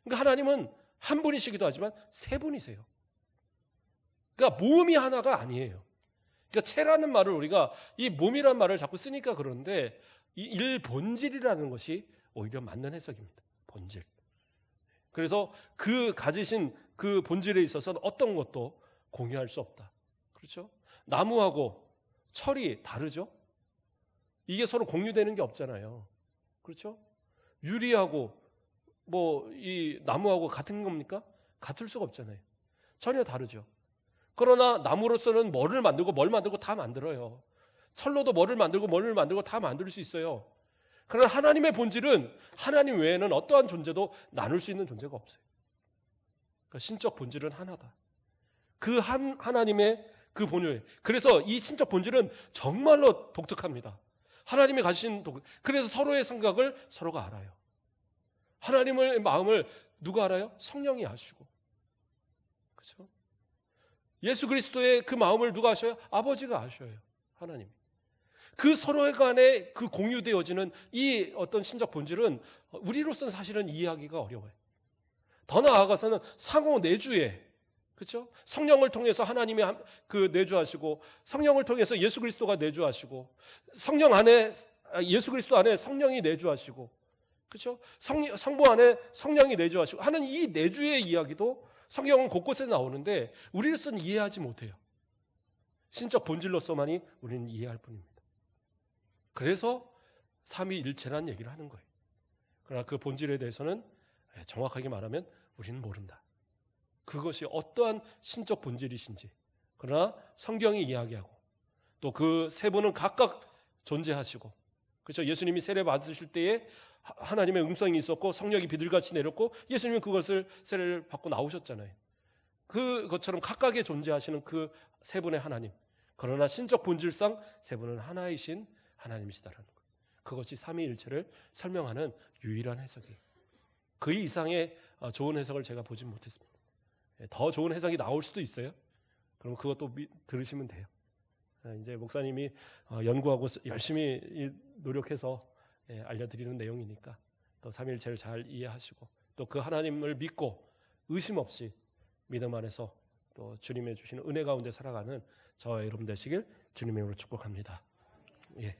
Speaker 1: 그러니까 하나님은 한 분이시기도 하지만 세 분이세요. 그러니까 몸이 하나가 아니에요. 그러니까 체라는 말을 우리가 이 몸이라는 말을 자꾸 쓰니까 그러는데 이 일본질이라는 것이 오히려 맞는 해석입니다. 본질. 그래서 그 가지신 그 본질에 있어서는 어떤 것도 공유할 수 없다. 그렇죠? 나무하고 철이 다르죠? 이게 서로 공유되는 게 없잖아요. 그렇죠? 유리하고 뭐 이 나무하고 같은 겁니까? 같을 수가 없잖아요. 전혀 다르죠. 그러나 나무로서는 뭘 만들고 다 만들어요. 철로도 뭐를 만들고 다 만들 수 있어요. 그러나 하나님의 본질은 하나님 외에는 어떠한 존재도 나눌 수 있는 존재가 없어요. 그러니까 신적 본질은 하나다. 그 하나님의 그 본질. 그래서 이 신적 본질은 정말로 독특합니다. 하나님이 가지신 그래서 서로의 생각을 서로가 알아요. 하나님의 마음을 누가 알아요? 성령이 아시고. 그렇죠? 예수 그리스도의 그 마음을 누가 아셔요? 아버지가 아셔요. 하나님. 그 서로의 간에 그 공유되어지는 이 어떤 신적 본질은 우리로서는 사실은 이해하기가 어려워요. 더 나아가서는 상호 내주에 그렇죠? 성령을 통해서 하나님이 그 내주하시고 성령을 통해서 예수 그리스도가 내주하시고 성령 안에 예수 그리스도 안에 성령이 내주하시고 그렇죠? 성부 안에 성령이 내주하시고 하는 이 내주의 이야기도 성경은 곳곳에 나오는데 우리로서는 이해하지 못해요. 신적 본질로서만이 우리는 이해할 뿐입니다. 그래서 삼위일체라는 얘기를 하는 거예요. 그러나 그 본질에 대해서는 정확하게 말하면 우리는 모른다. 그것이 어떠한 신적 본질이신지. 그러나 성경이 이야기하고 또 그 세 분은 각각 존재하시고 그렇죠? 예수님이 세례 받으실 때에 하나님의 음성이 있었고 성령이 비둘기같이 내렸고 예수님은 그것을 세례를 받고 나오셨잖아요. 그것처럼 각각의 존재하시는 그 세 분의 하나님. 그러나 신적 본질상 세 분은 하나이신 하나님이시다라는 것. 그것이 삼위일체를 설명하는 유일한 해석이에요. 그 이상의 좋은 해석을 제가 보진 못했습니다. 더 좋은 해석이 나올 수도 있어요. 그럼 그것도 들으시면 돼요. 이제 목사님이 연구하고 열심히 노력해서 알려드리는 내용이니까 또 삼위일체를 잘 이해하시고 또 그 하나님을 믿고 의심 없이 믿음 안에서 또 주님의 주시는 은혜 가운데 살아가는 저와 여러분 되시길 주님의 이름으로 축복합니다. 예.